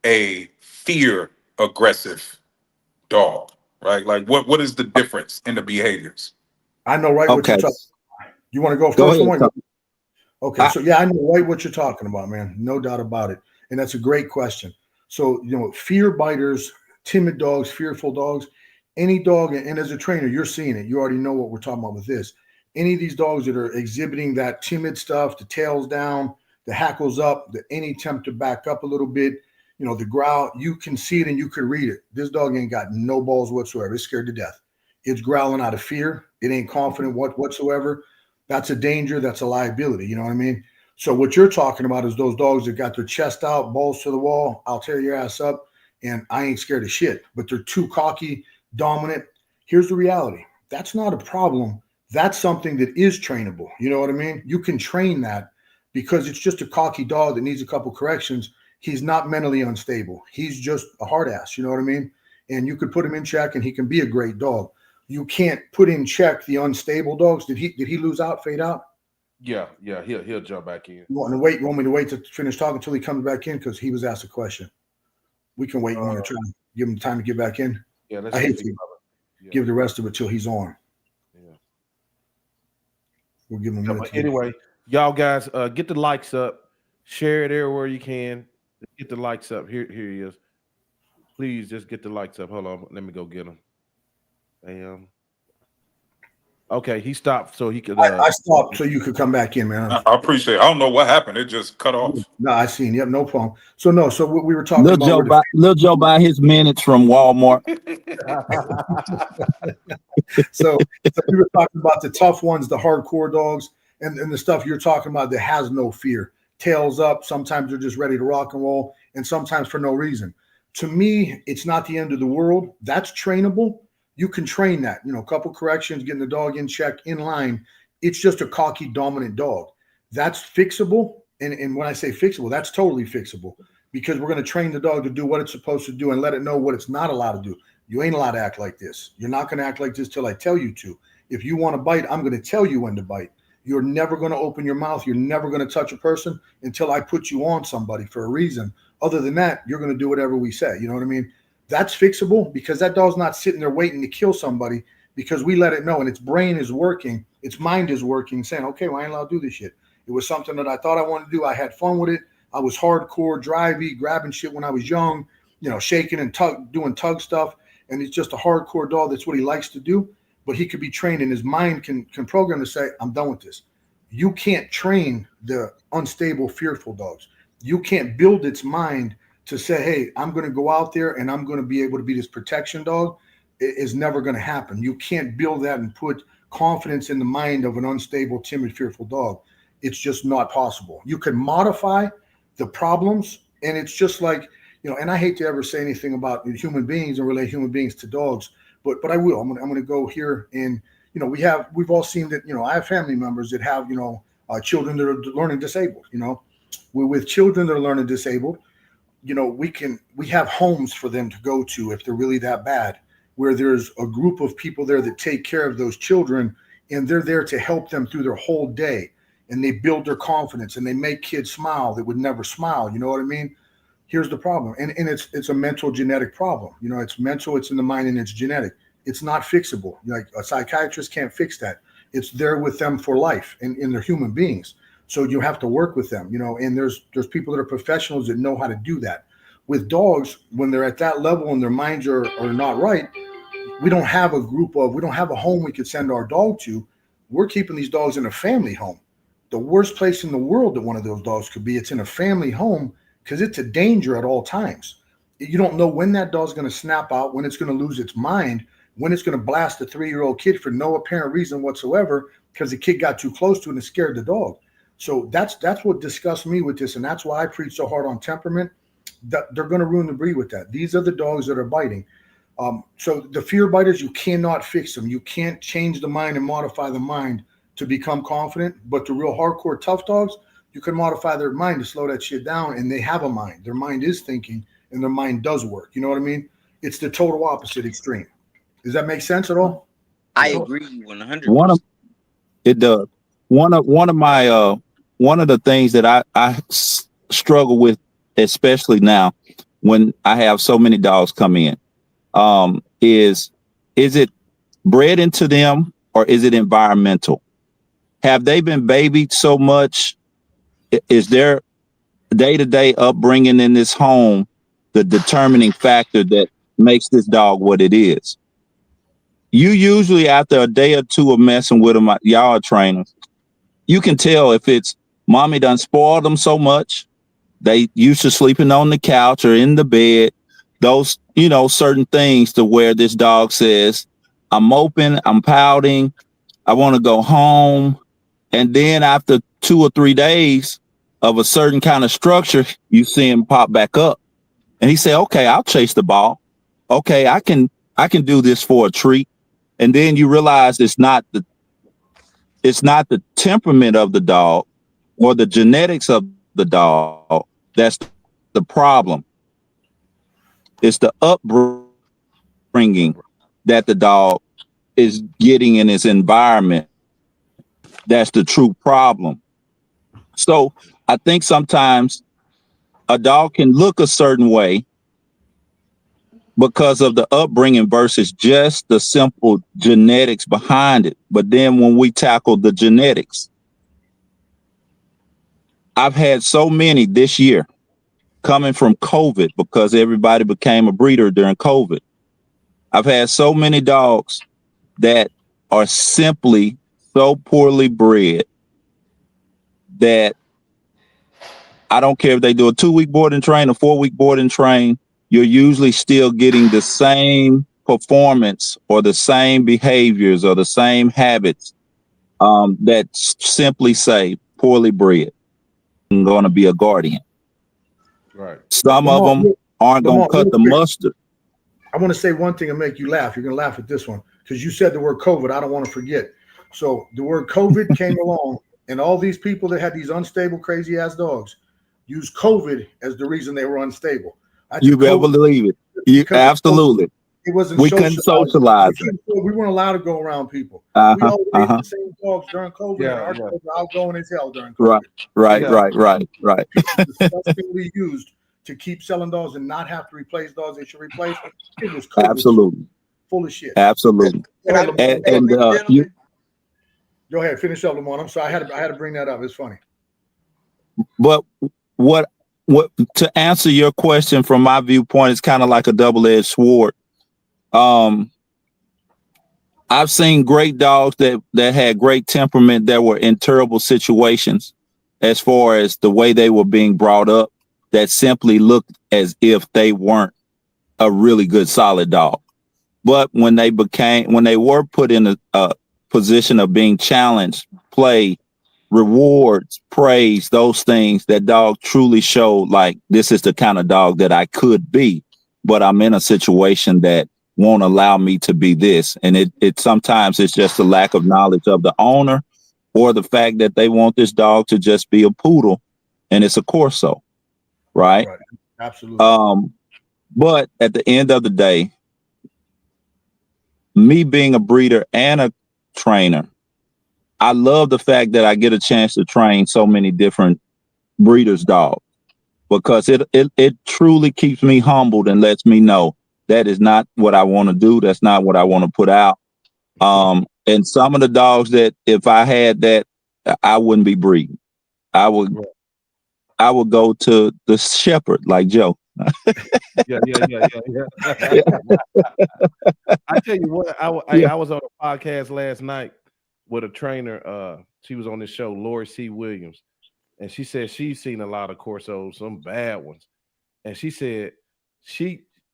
a fear aggressive dog, right? Like, what is the difference in the behaviors? I know what you're talking about. You want to go first? Okay, so I know what you're talking about, man. No doubt about it. And that's a great question. So, fear biters, timid dogs, fearful dogs, any dog, and as a trainer, you're seeing it. You already know what we're talking about with this. Any of these dogs that are exhibiting that timid stuff, the tails down, the hackles up, any attempt to back up a little bit, the growl, you can see it and you can read it. This dog ain't got no balls whatsoever. It's scared to death. It's growling out of fear. It ain't confident whatsoever. That's a danger. That's a liability. You know what I mean? So what you're talking about is those dogs that got their chest out, balls to the wall. I'll tear your ass up, and I ain't scared of shit. But they're too cocky, dominant. Here's the reality. That's not a problem. That's something that is trainable. You know what I mean? You can train that because it's just a cocky dog that needs a couple corrections. He's not mentally unstable. He's just a hard ass. You know what I mean? And you could put him in check and he can be a great dog. You can't put in check the unstable dogs. Did he lose out, fade out? Yeah, he'll jump back in. You want me to wait to finish talking until he comes back in because he was asked a question. We can wait. You want to try to give him time to get back in? Yeah, I hate to give the rest of it till he's on. Yeah, we'll give him a minute. Anyway, y'all guys, get the likes up, share it everywhere you can. Get the likes up. Here he is. Please just get the lights up. Hold on. Let me go get him. Bam. Okay, he stopped so he could. I stopped so you could come back in, man. I appreciate it. I don't know what happened. It just cut off. No, I seen. Yep, no problem. So no, so what we were talking Little about. Joe buy his minutes from Walmart. So we were talking about the tough ones, the hardcore dogs, and the stuff you're talking about that has no fear. Tails up. Sometimes they're just ready to rock and roll, and sometimes for no reason. To me, it's not the end of the world. That's trainable. You can train that. You know, a couple corrections, getting the dog in check, in line. It's just a cocky, dominant dog. That's fixable. And when I say fixable, that's totally fixable because we're going to train the dog to do what it's supposed to do and let it know what it's not allowed to do. You ain't allowed to act like this. You're not going to act like this till I tell you to. If you want to bite, I'm going to tell you when to bite. You're never going to open your mouth. You're never going to touch a person until I put you on somebody for a reason. Other than that, you're going to do whatever we say. You know what I mean? That's fixable because that dog's not sitting there waiting to kill somebody because we let it know and its brain is working. Its mind is working, saying, okay, well, I ain't allowed to do this shit. It was something that I thought I wanted to do. I had fun with it. I was hardcore, drivey, grabbing shit when I was young, you know, shaking and doing tug stuff. And it's just a hardcore dog. That's what he likes to do. But he could be trained and his mind can program to say, I'm done with this. You can't train the unstable, fearful dogs. You can't build its mind to say, hey, I'm going to go out there and I'm going to be able to be this protection dog. It is never going to happen. You can't build that and put confidence in the mind of an unstable, timid, fearful dog. It's just not possible. You can modify the problems. And it's just like, you know, and I hate to ever say anything about human beings and relate human beings to dogs, but I will. I'm going to go here and, you know, we've all seen that, you know, I have family members that have, you know, children that are learning disabled, you know, with children that are learning disabled, you know, we have homes for them to go to if they're really that bad, where there's a group of people there that take care of those children and they're there to help them through their whole day. And they build their confidence and they make kids smile that would never smile. You know what I mean? Here's the problem. And it's a mental genetic problem. You know, it's mental, it's in the mind and it's genetic. It's not fixable. Like a psychiatrist can't fix that. It's there with them for life and they're human beings. So you have to work with them, you know, and there's people that are professionals that know how to do that. With dogs, when they're at that level and their minds are not right, we don't have a home we could send our dog to. We're keeping these dogs in a family home. The worst place in the world that one of those dogs could be, it's in a family home because it's a danger at all times. You don't know when that dog's going to snap out, when it's going to lose its mind, when it's going to blast a 3-year-old kid for no apparent reason whatsoever because the kid got too close to it and scared the dog. So that's what disgusts me with this, and that's why I preach so hard on temperament. That they're going to ruin the breed with that. These are the dogs that are biting. So the fear biters, you cannot fix them. You can't change the mind and modify the mind to become confident. But the real hardcore tough dogs, you can modify their mind to slow that shit down, and they have a mind. Their mind is thinking, and their mind does work. You know what I mean? It's the total opposite extreme. Does that make sense at all? I agree 100%. It does. One of the things that I struggle with, especially now when I have so many dogs come in, is it bred into them or is it environmental? Have they been babied so much? Is their day-to-day upbringing in this home the determining factor that makes this dog what it is? You usually, after a day or two of messing with them, y'all are trainers, you can tell if it's mommy done spoiled them so much. They used to sleeping on the couch or in the bed. Those, you know, certain things to where this dog says, I'm moping, I'm pouting, I want to go home. And then after 2 or 3 days of a certain kind of structure, you see him pop back up. And he say, okay, I'll chase the ball. Okay, I can do this for a treat. And then you realize it's not the temperament of the dog or the genetics of the dog that's the problem. It's the upbringing that the dog is getting in his environment. That's the true problem. So I think sometimes a dog can look a certain way because of the upbringing versus just the simple genetics behind it. But then when we tackle the genetics, I've had so many this year coming from COVID, because everybody became a breeder during COVID. I've had so many dogs that are simply so poorly bred that I don't care if they do a 2-week board and train, a 4-week board and train, you're usually still getting the same performance or the same behaviors or the same habits that simply say poorly bred. I'm going to be a guardian. Right. Some of them aren't going to cut the mustard. I want to say one thing and make you laugh. You're going to laugh at this one because you said the word COVID. I don't want to forget. So the word COVID came along, and all these people that had these unstable, crazy ass dogs used COVID as the reason they were unstable. You better believe it. You absolutely. It wasn't. We couldn't socialize. We weren't allowed to go around people. We all raised the same dogs during COVID. Yeah, and our dogs were outgoing as hell during COVID. Right. Successfully used to keep selling dogs and not have to replace dogs they should replace. It was COVID. Absolutely. Full of shit. Absolutely. Go ahead, finish up, Lamont. I'm sorry, I had to bring that up. It's funny. But what to answer your question from my viewpoint is kind of like a double-edged sword. I've seen great dogs that had great temperament that were in terrible situations as far as the way they were being brought up, that simply looked as if they weren't a really good solid dog. But when they were put in a position of being challenged, play, rewards, praise, those things, that dog truly showed like, this is the kind of dog that I could be, but I'm in a situation that won't allow me to be this. And it sometimes it's just a lack of knowledge of the owner, or the fact that they want this dog to just be a poodle and it's a Corso, right? Absolutely. But at the end of the day, me being a breeder and a trainer, I love the fact that I get a chance to train so many different breeders' dogs, because it truly keeps me humbled and lets me know that is not what I want to do. That's not what I want to put out. And some of the dogs that if I had that, I wouldn't be breeding. I would go to the shepherd like Joe. Yeah. I tell you what, I was on a podcast last night with a trainer. She was on this show, Lori C. Williams, and she said she's seen a lot of Corsos, some bad ones, and she said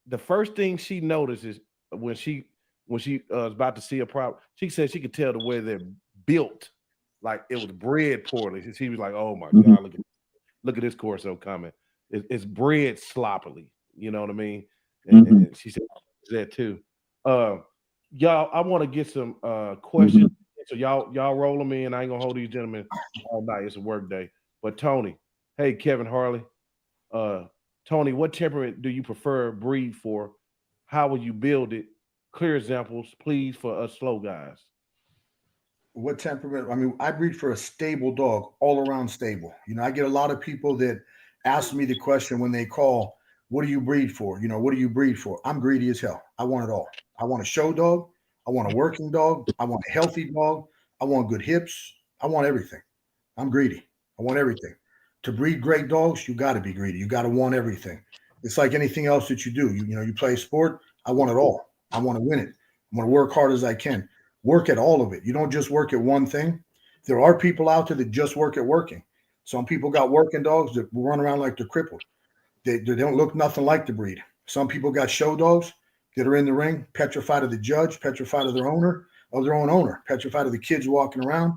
the first thing she notices when she was about to see a problem, she said she could tell the way they're built, like it was bred poorly. She was like, "Oh my God, look at this Corso coming. It's bred sloppily." You know what I mean? And she said that too. Y'all, I want to get some questions. So y'all roll them in. I ain't gonna hold these gentlemen all night. It's a work day. But Tony, hey Kevin Harley, Tony, what temperament do you prefer breed for? How will you build it? Clear examples, please, for us slow guys. What temperament? I mean, I breed for a stable dog, all around stable. You know, I get a lot of people that ask me the question when they call, what do you breed for? You know, what do you breed for? I'm greedy as hell. I want it all. I want a show dog. I want a working dog. I want a healthy dog. I want good hips. I want everything. I'm greedy. I want everything. To breed great dogs, you got to be greedy. You got to want everything. It's like anything else that you do. You play a sport. I want it all. I want to win it. I want to work hard as I can. Work at all of it. You don't just work at one thing. There are people out there that just work at working. Some people got working dogs that run around like they're crippled. They don't look nothing like the breed. Some people got show dogs that are in the ring, petrified of the judge, petrified of their owner, of their own owner, petrified of the kids walking around.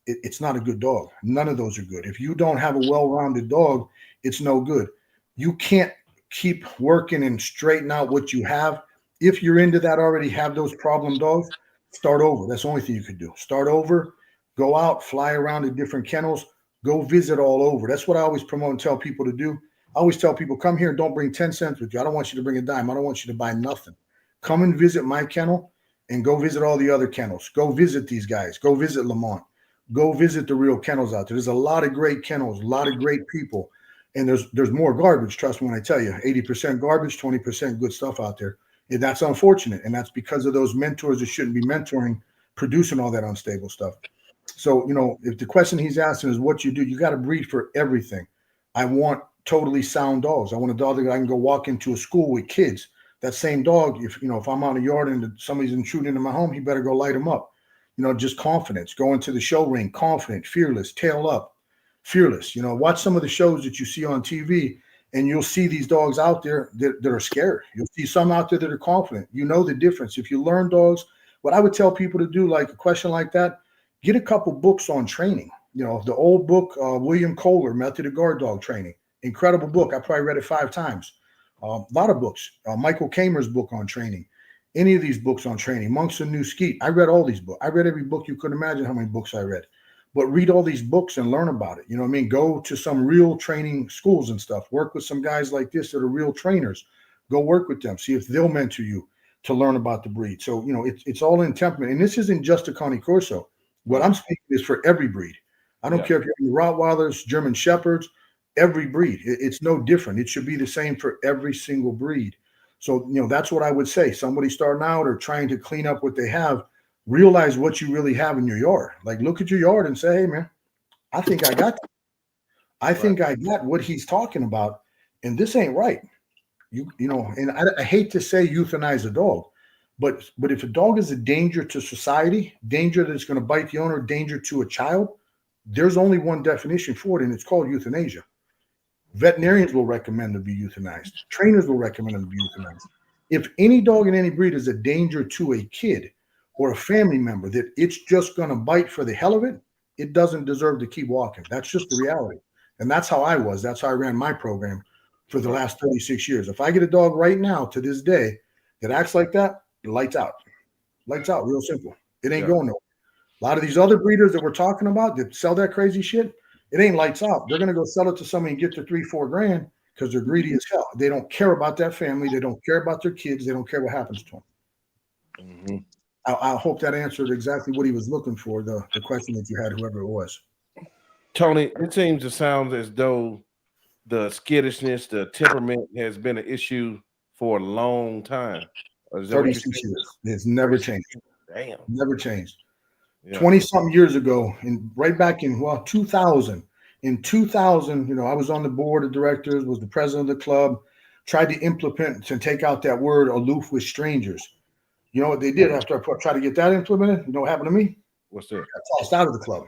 It's not a good dog. None of those are good. If you don't have a well-rounded dog, it's no good. You can't keep working and straighten out what you have. If you're into that already, have those problem dogs, start over. That's the only thing you could do. Start over, go out, fly around to different kennels, go visit all over. That's what I always promote and tell people to do. I always tell people, come here and don't bring 10 cents with you. I don't want you to bring a dime. I don't want you to buy nothing. Come and visit my kennel and go visit all the other kennels. Go visit these guys. Go visit Lamont. Go visit the real kennels out there. There's a lot of great kennels, a lot of great people. And there's more garbage, trust me when I tell you. 80% garbage, 20% good stuff out there. And that's unfortunate. And that's because of those mentors that shouldn't be mentoring, producing all that unstable stuff. So, if the question he's asking is what you do, you got to breed for everything. I want totally sound dogs. I want a dog that I can go walk into a school with kids. That same dog, if I'm out in the yard and somebody's intruding into my home, he better go light him up. Just confidence. Go into the show ring, confident, fearless, tail up, fearless. Watch some of the shows that you see on TV, and you'll see these dogs out there that are scared. You'll see some out there that are confident. You know the difference. If you learn dogs, what I would tell people to do, like a question like that, get a couple books on training. The old book, William Kohler, Method of Guard Dog Training. Incredible book. I probably read it 5 times. A lot of books. Michael Kamer's book on training. Any of these books on training. Monks and New Skeet. I read all these books. I read every book you could imagine how many books I read. But read all these books and learn about it. Go to some real training schools and stuff. Work with some guys like this that are real trainers. Go work with them. See if they'll mentor you to learn about the breed. So, it's all in temperament. And this isn't just a Cane Corso. What I'm speaking is for every breed. I don't care if you're Rottweilers, German Shepherds, every breed. It's no different. It should be the same for every single breed. So, that's what I would say. Somebody starting out or trying to clean up what they have, realize what you really have in your yard. Like, look at your yard and say, hey, man, I think I got that. I think I got what he's talking about, and this ain't right. And I hate to say euthanize a dog, but if a dog is a danger to society, danger that's going to bite the owner, danger to a child, there's only one definition for it, and it's called euthanasia. Veterinarians will recommend to be euthanized. Trainers will recommend them to be euthanized. If any dog in any breed is a danger to a kid or a family member that it's just going to bite for the hell of it, it doesn't deserve to keep walking. That's just the reality. And that's how I was. That's how I ran my program for the last 36 years. If I get a dog right now to this day that acts like that, lights out. Lights out, real simple. It ain't going nowhere. A lot of these other breeders that we're talking about that sell that crazy shit, it ain't lights out. They're going to go sell it to somebody and get their $3-4 grand because they're greedy as hell. They don't care about that family. They don't care about their kids. They don't care what happens to them. Mm-hmm. I hope that answered exactly what he was looking for, the question that you had, whoever it was. Tony, it seems to sound as though the skittishness, the temperament has been an issue for a long time. 36 years. It's never changed. Damn. Never changed. Yeah. 20-something years ago, and right back in 2000. In 2000, I was on the board of directors, was the president of the club, tried to implement and take out that word aloof with strangers. You know what they did after I tried to get that implemented? You know what happened to me? What's that? I tossed out of the club.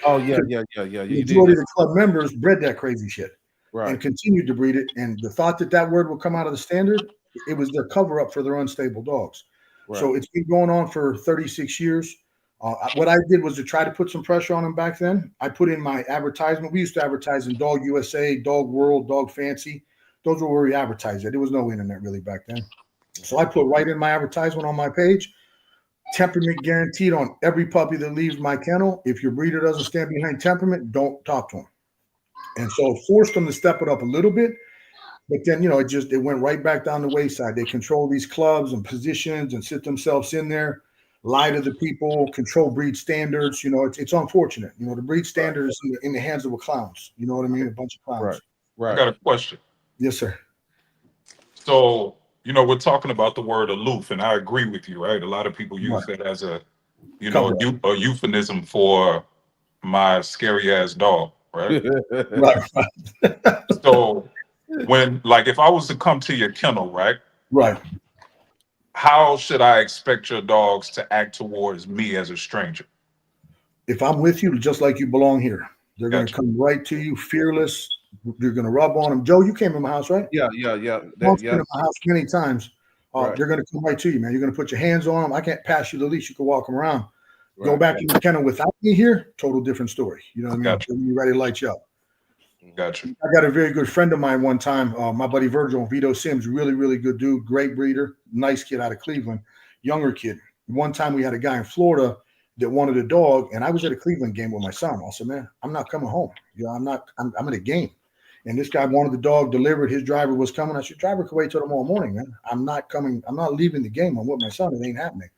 Oh, yeah. The majority of the club members bred that crazy shit and continued to breed it. And the thought that word would come out of the standard, it was their cover up for their unstable dogs. Right. So it's been going on for 36 years. What I did was to try to put some pressure on them back then. I put in my advertisement. We used to advertise in Dog USA, Dog World, Dog Fancy. Those were where we advertised it. There was no internet really back then. So I put right in my advertisement on my page, temperament guaranteed on every puppy that leaves my kennel. If your breeder doesn't stand behind temperament, don't talk to him. And so it forced them to step it up a little bit. But then, it went right back down the wayside. They control these clubs and positions and sit themselves in there, lie to the people, control breed standards. It's unfortunate. The breed standard is in the hands of clowns. You know what I mean? A bunch of clowns. Right. I got a question. Yes, sir. So, we're talking about the word aloof, and I agree with you, right? A lot of people use that as a euphemism for my scary ass dog, right? Right. So if I was to come to your kennel, right? How should I expect your dogs to act towards me as a stranger? If I'm with you, just like you belong here, they're going to come right to you, fearless. You're going to rub on them. Joe, you came to my house, right? Yeah. I've been to my house many times. They're going to come right to you, man. You're going to put your hands on them. I can't pass you the leash. You can walk them around. Go back in the kennel without me here, total different story. You know what I mean? You're ready to light you up. Gotcha. I got a very good friend of mine one time, my buddy Virgil, Vito Sims, really, really good dude, great breeder, nice kid out of Cleveland, younger kid. One time we had a guy in Florida that wanted a dog, and I was at a Cleveland game with my son. I said, man, I'm not coming home. I'm at a game. And this guy wanted the dog delivered. His driver was coming. I said, driver could wait till tomorrow morning, man. I'm not coming. I'm not leaving the game. I'm with my son. It ain't happening.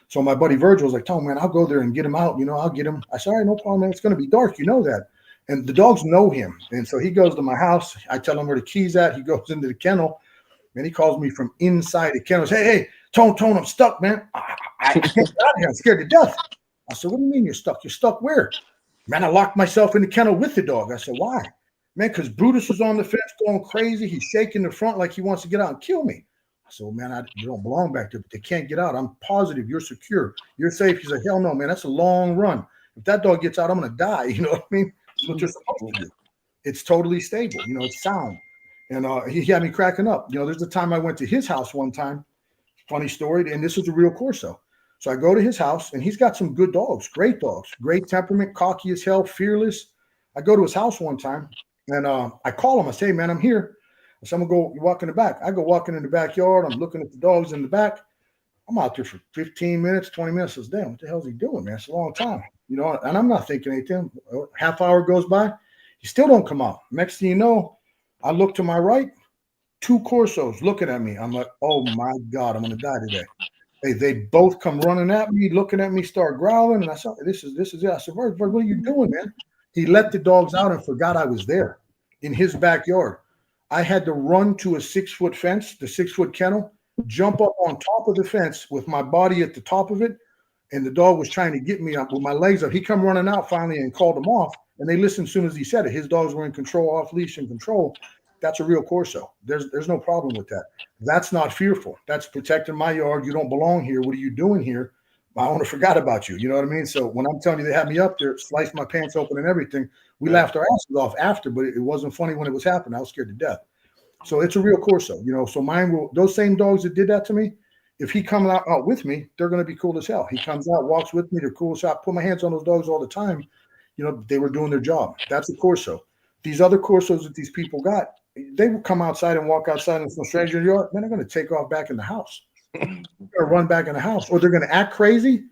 So my buddy Virgil was like, tell him, man, I'll go there and get him out. I'll get him. I said, all right, no problem, man. It's going to be dark. You know that. And the dogs know him. And so he goes to my house. I tell him where the key's at. He goes into the kennel. And he calls me from inside the kennel. Says, hey, Tone, I'm stuck, man. I can't get out of here. I'm scared to death. I said, what do you mean you're stuck? You're stuck where? Man, I locked myself in the kennel with the dog. I said, why? man, because Brutus is on the fence going crazy. He's shaking the front like he wants to get out and kill me. I said, well, man, I don't belong back there, but they can't get out. I'm positive you're secure. You're safe. He's like, hell no, man, that's a long run. If that dog gets out, I'm going to die. You know what I mean? That's what you're supposed to do. It's totally stable. You know, it's sound. And he had me cracking up. You know, there's a time I went to his house one time. Funny story. And this was a real Corso. So I go to his house, and he's got some good dogs, great temperament, cocky as hell, fearless. I go to his house one time, and I call him. I say, hey, man, I'm here. I said, I'm going to go walk in the back. I go walking in the backyard. I'm looking at the dogs in the back. I'm out there for 15 minutes, 20 minutes. I says, damn, what the hell is he doing, man? It's a long time. You know, and I'm not thinking anything. Half hour goes by. He still don't come out. Next thing you know, I look to my right, 2 Corsos looking at me. I'm like, oh, my God, I'm going to die today. Hey, they both come running at me, looking at me, start growling. And I said, this is it. I said, Bird, what are you doing, man? He let the dogs out and forgot I was there in his backyard. I had to run to a 6-foot fence, the 6-foot kennel, jump up on top of the fence with my body at the top of it. And the dog was trying to get me up with my legs up. He come running out finally and called him off. And they listened as soon as he said it. His dogs were in control, off leash and control. That's a real Corso. There's no problem with that. That's not fearful. That's protecting my yard. You don't belong here. What are you doing here? My owner forgot about you. You know what I mean? So when I'm telling you they had me up there, sliced my pants open and everything, we laughed our asses off after, but it wasn't funny when it was happening. I was scared to death. So it's a real Corso, you know. So mine will, those same dogs that did that to me, if he comes out with me, they're going to be cool as hell. He comes out, walks with me, they're cool as hell. I put my hands on those dogs all the time. You know, they were doing their job. That's a Corso. These other Corsos that these people got, they will come outside and walk outside and some stranger in the yard, then they're going to take off back in the house. They're going to run back in the house. Or they're going to act crazy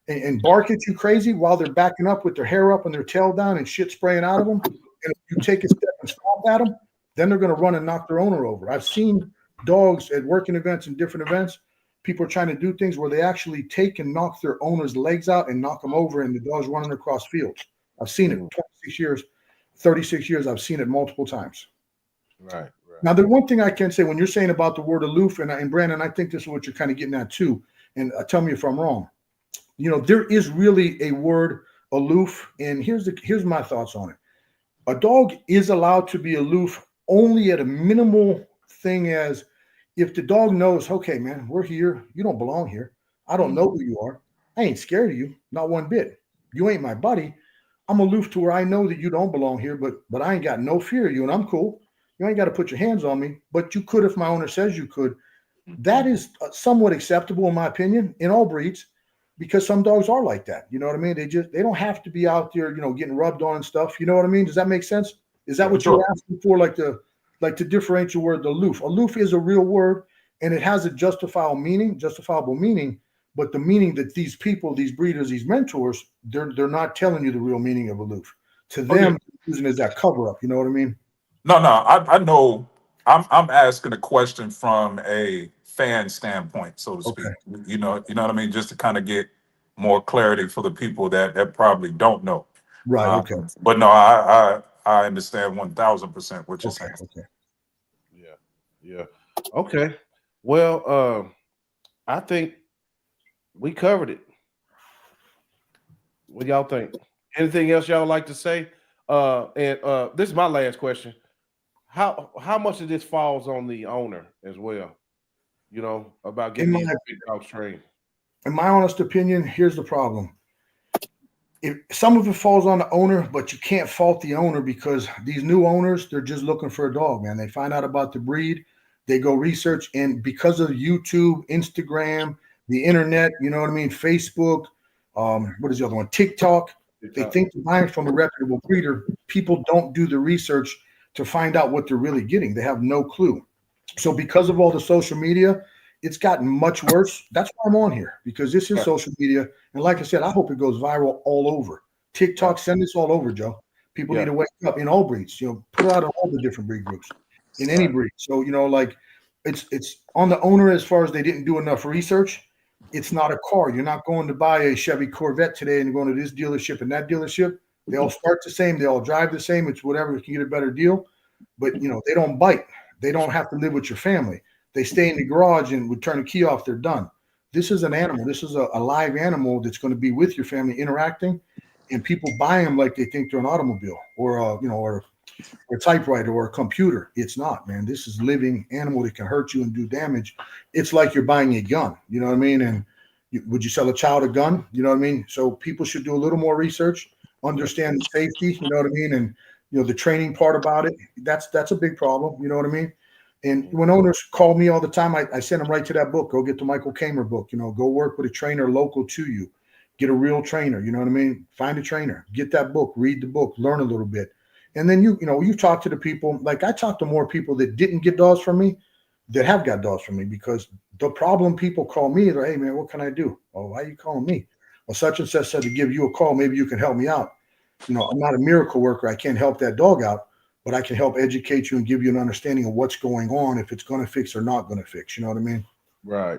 and bark at you crazy while they're backing up with their hair up and their tail down and shit spraying out of them. And if you take a step and stomp at them, then they're going to run and knock their owner over. I've seen dogs at working events and different events. People are trying to do things where they actually take and knock their owner's legs out and knock them over, and the dog's running across fields. I've seen it 26 years, 36 years. I've seen it multiple times. Right. Now, the one thing I can say when you're saying about the word aloof, and Brandon, I think this is what you're kind of getting at too, and tell me if I'm wrong. You know, there is really a word aloof, and here's my thoughts on it. A dog is allowed to be aloof only at a minimal thing, as if the dog knows, okay, man, we're here. You don't belong here. I don't know who you are. I ain't scared of you, not one bit. You ain't my buddy. I'm aloof to where I know that you don't belong here, but I ain't got no fear of you, and I'm cool. You ain't got to put your hands on me, but you could if my owner says you could. That is somewhat acceptable in my opinion in all breeds, because some dogs are like that. You know what I mean? They don't have to be out there, you know, getting rubbed on and stuff. You know what I mean? Does that make sense? Is that what you're asking for? Like the differential word, aloof. Aloof is a real word, and it has a justifiable meaning, but the meaning that these people, these breeders, these mentors, they're not telling you the real meaning of aloof. To them, using it as that cover up. You know what I mean? No, I know. I'm asking a question from a fan standpoint, so to speak. You know what I mean, just to kind of get more clarity for the people that probably don't know. Right. Okay. But no, I understand 1000% what you're saying. Okay. Yeah. Okay. Well, I think we covered it. What y'all think? Anything else y'all like to say? And this is my last question. How much of this falls on the owner as well? You know, about getting these big dogs trained. In my honest opinion, here's the problem. If some of it falls on the owner, but you can't fault the owner, because these new owners, they're just looking for a dog, man. They find out about the breed, they go research, and because of YouTube, Instagram, the internet, you know what I mean, Facebook, what is the other one? TikTok. They think they're buying from a reputable breeder. People don't do the research to find out what they're really getting. They have no clue. So because of all the social media, it's gotten much worse. That's why I'm on here, because this is social media. And like I said, I hope it goes viral all over. TikTok, send this all over, Joe. People need to wake up in all breeds, you know, put it out in all the different breed groups, in any breed. So, you know, like it's on the owner as far as they didn't do enough research. It's not a car. You're not going to buy a Chevy Corvette today and going to this dealership and that dealership. They all start the same. They all drive the same. It's whatever. You can get a better deal. But, you know, they don't bite. They don't have to live with your family. They stay in the garage and would turn the key off. They're done. This is an animal. This is a live animal that's going to be with your family interacting, and people buy them like they think they're an automobile or or a typewriter or a computer. It's not, man. This is living animal that can hurt you and do damage. It's like you're buying a gun, you know what I mean? And would you sell a child a gun? You know what I mean? So people should do a little more research, understand safety, you know what I mean? And, you know, the training part about it, that's a big problem, you know what I mean? And when owners call me all the time, I send them right to that book. Go get the Michael Kamer book, you know, go work with a trainer local to you. Get a real trainer, you know what I mean? Find a trainer, get that book, read the book, learn a little bit. And then you talk to the people. Like I talk to more people that didn't get dogs from me that have got dogs from me, because the problem people call me, they're, hey man, what can I do? Oh, why are you calling me? Well, such and such said to give you a call. Maybe you can help me out. You know, I'm not a miracle worker. I can't help that dog out, but I can help educate you and give you an understanding of what's going on, if it's going to fix or not going to fix. You know what I mean? Right.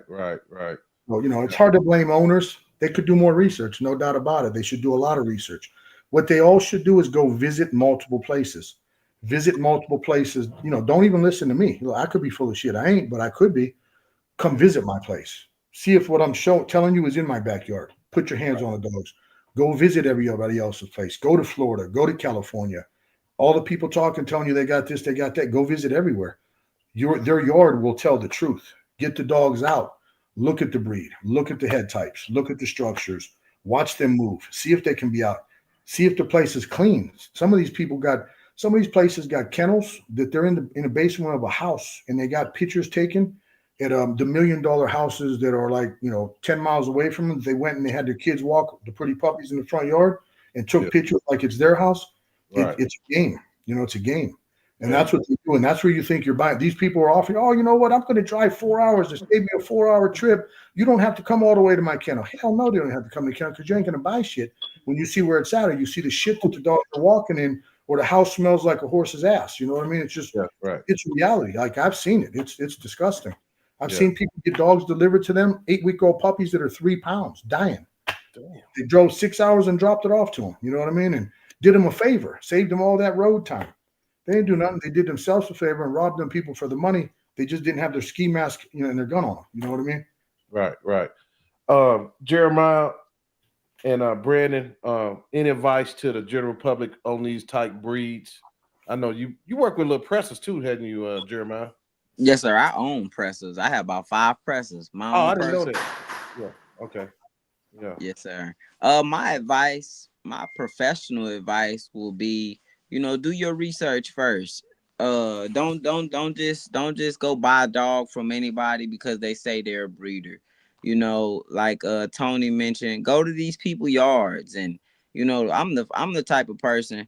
Well, you know, it's hard to blame owners. They could do more research, no doubt about it. They should do a lot of research. What they all should do is go visit multiple places. Visit multiple places. You know, don't even listen to me. You know, I could be full of shit. I ain't, but I could be. Come visit my place. See if what I'm telling you is in my backyard. Put your hands on the dogs. Go visit everybody else's place. Go to Florida. Go to California. All the people talking, telling you they got this, they got that. Go visit everywhere. Their yard will tell the truth. Get the dogs out. Look at the breed. Look at the head types. Look at the structures. Watch them move. See if they can be out. See if the place is clean. Some of these places got kennels that they're in the basement of a house, and they got pictures taken at the $1 million houses that are like, you know, 10 miles away from them. They went and they had their kids walk the pretty puppies in the front yard and took pictures like it's their house. Right. It's a game. You know, it's a game. And that's what they do. And that's where you think you're buying. These people are offering, oh, you know what? I'm going to drive 4 hours to save me a 4-hour trip. You don't have to come all the way to my kennel. Hell no, they don't have to come to the kennel, because you ain't going to buy shit when you see where it's at, or you see the shit that the dogs are walking in, or the house smells like a horse's ass. You know what I mean? It's just, it's reality. Like I've seen it. It's disgusting. I've seen people get dogs delivered to them, 8-week-old puppies that are 3 pounds, dying. Damn. They drove 6 hours and dropped it off to them. You know what I mean? And did them a favor, saved them all that road time. They didn't do nothing. They did themselves a favor and robbed them people for the money. They just didn't have their ski mask, you know, and their gun on them. You know what I mean? Right. Jeremiah and Brandon, any advice to the general public on these type breeds? I know you work with little presses too, hadn't you, Jeremiah? Yes, sir. I own presses. I have about 5 presses. I didn't know that. Yeah. Okay. Yeah. Yes, sir. My advice, my professional advice will be, you know, do your research first. Don't just go buy a dog from anybody because they say they're a breeder. You know, like Tony mentioned, go to these people yards, and you know, I'm the type of person.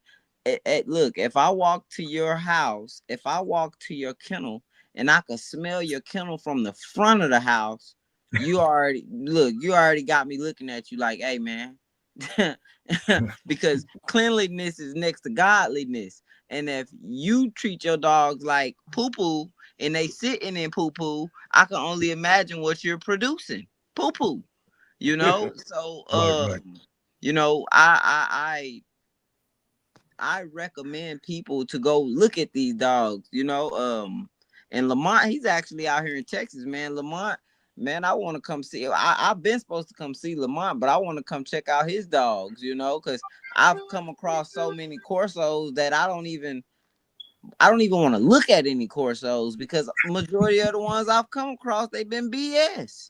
Look, if I walk to your house, if I walk to your kennel, and I can smell your kennel from the front of the house, you already got me looking at you like, hey man. Because cleanliness is next to godliness. And if you treat your dogs like poo-poo and they sitting in poo-poo, I can only imagine what you're producing. Poo-poo. You know? So Right. you know, I recommend people to go look at these dogs, you know. And Lamont, he's actually out here in Texas, man. Lamont, man, I want to come see. I've been supposed to come see Lamont, but I want to come check out his dogs, you know, because I've come across so many Corsos that I don't even want to look at any Corsos, because majority of the ones I've come across, they've been BS,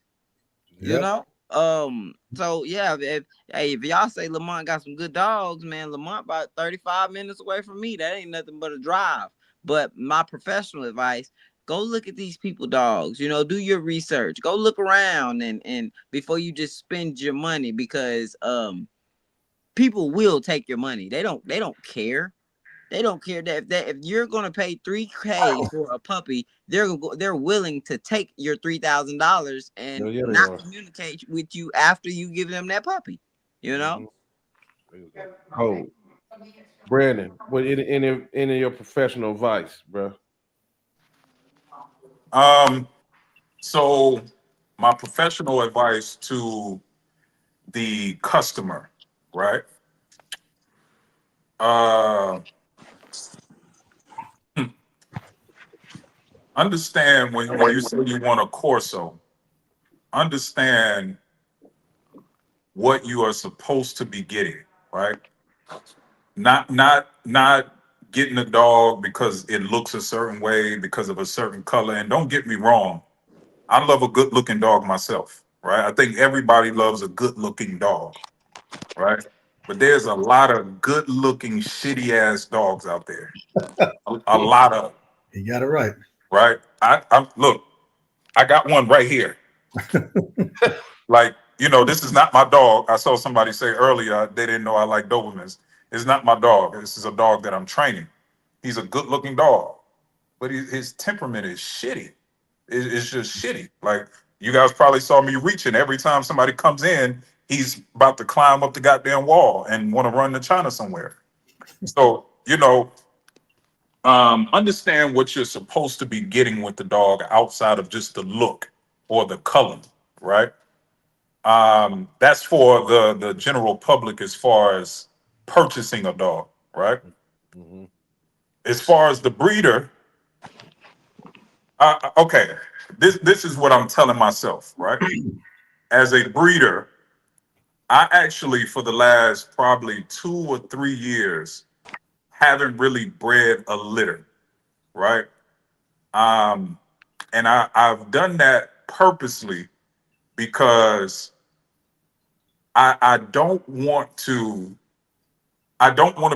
you know. So yeah, if y'all say Lamont got some good dogs, man, Lamont about 35 minutes away from me. That ain't nothing but a drive. But my professional advice, go look at these people dogs, you know, do your research, go look around and before you just spend your money, because people will take your money. They don't care. They don't care that if you're gonna pay $3,000 for a puppy, they're willing to take your $3,000 and not communicate with you after you give them that puppy. You know. Oh, Brandon, what any of your professional advice, bro? So my professional advice to the customer, right? Understand when you say you want a Corso, understand what you are supposed to be getting, right? Not getting a dog because it looks a certain way, because of a certain color. And don't get me wrong, I love a good looking dog myself, right? I think everybody loves a good looking dog, right? But there's a lot of good looking shitty ass dogs out there. A lot of, You got it right. right? I look, I got one right here. Like, this is not my dog. I saw somebody say earlier they didn't know I like Dobermans. It's not my dog. This is a dog that I'm training. He's a good looking dog, but his temperament is shitty. It's just shitty. Like, you guys probably saw me reaching every time somebody comes in. He's about to climb up the goddamn wall and want to run to China somewhere. So, understand what you're supposed to be getting with the dog outside of just the look or the color, right? That's for the general public as far as purchasing a dog, right? Mm-hmm. As far as the breeder, okay, this is what I'm telling myself, right? As a breeder, I actually, for the last probably 2 or 3 years, haven't really bred a litter, right? And I've done that purposely because I don't want to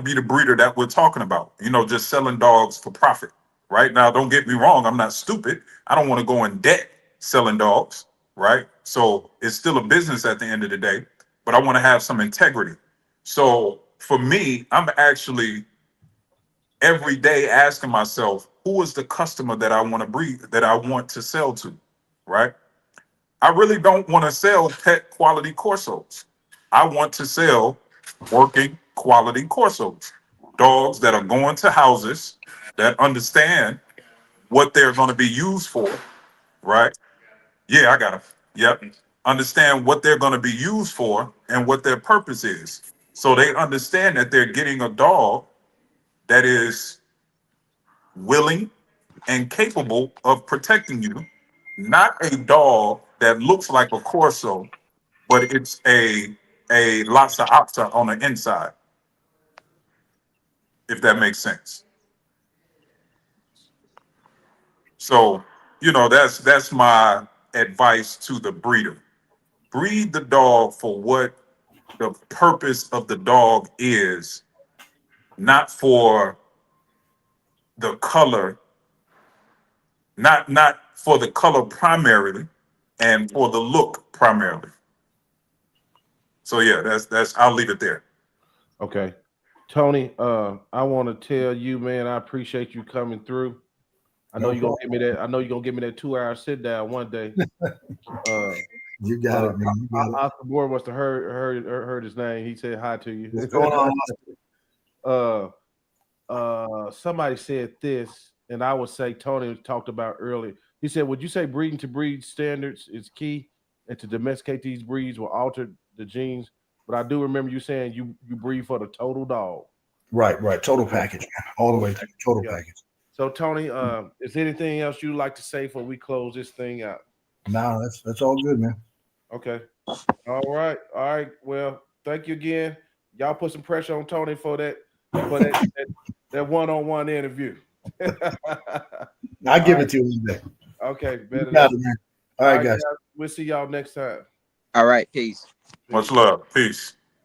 be the breeder that we're talking about, just selling dogs for profit. Right now, don't get me wrong, I'm not stupid. I don't want to go in debt selling dogs, right? So it's still a business at the end of the day, but I want to have some integrity. So for me, I'm actually every day asking myself, who is the customer that I want to breed, that I want to sell to, right? I really don't want to sell pet quality Corsos. I want to sell working quality Corsos, dogs that are going to houses that understand what they're going to be used for, right? Yeah, I got them. Yep. Understand what they're going to be used for and what their purpose is. So they understand that they're getting a dog that is willing and capable of protecting you, not a dog that looks like a Corso, but it's a Lhasa Apso on the inside, if that makes sense. So, that's my advice to the breeder. Breed the dog for what the purpose of the dog is, not for the color, not for the color primarily, and for the look primarily. So yeah, that's I'll leave it there. Okay. Tony, I want to tell you, man, I appreciate you coming through. I know you're gonna give me that. I know you're gonna give me that 2-hour sit down one day. You got it, man. You got it. Oscar Moore must have heard his name. He said hi to you. What's going on? Somebody said this, and I would say Tony talked about earlier. He said, "Would you say breeding to breed standards is key, and to domesticate these breeds will alter the genes?" But I do remember you saying you breed for the total dog. Right. Total package, man. All the way to total package. So Tony, is there anything else you'd like to say before we close this thing out? No, that's all good, man. Okay. All right. Well, thank you again. Y'all put some pressure on Tony for that one-on-one interview. I'll give it to you one day. Okay, better. Got it, man. All right, guys. We'll see y'all next time. All right, peace. Much love. Peace.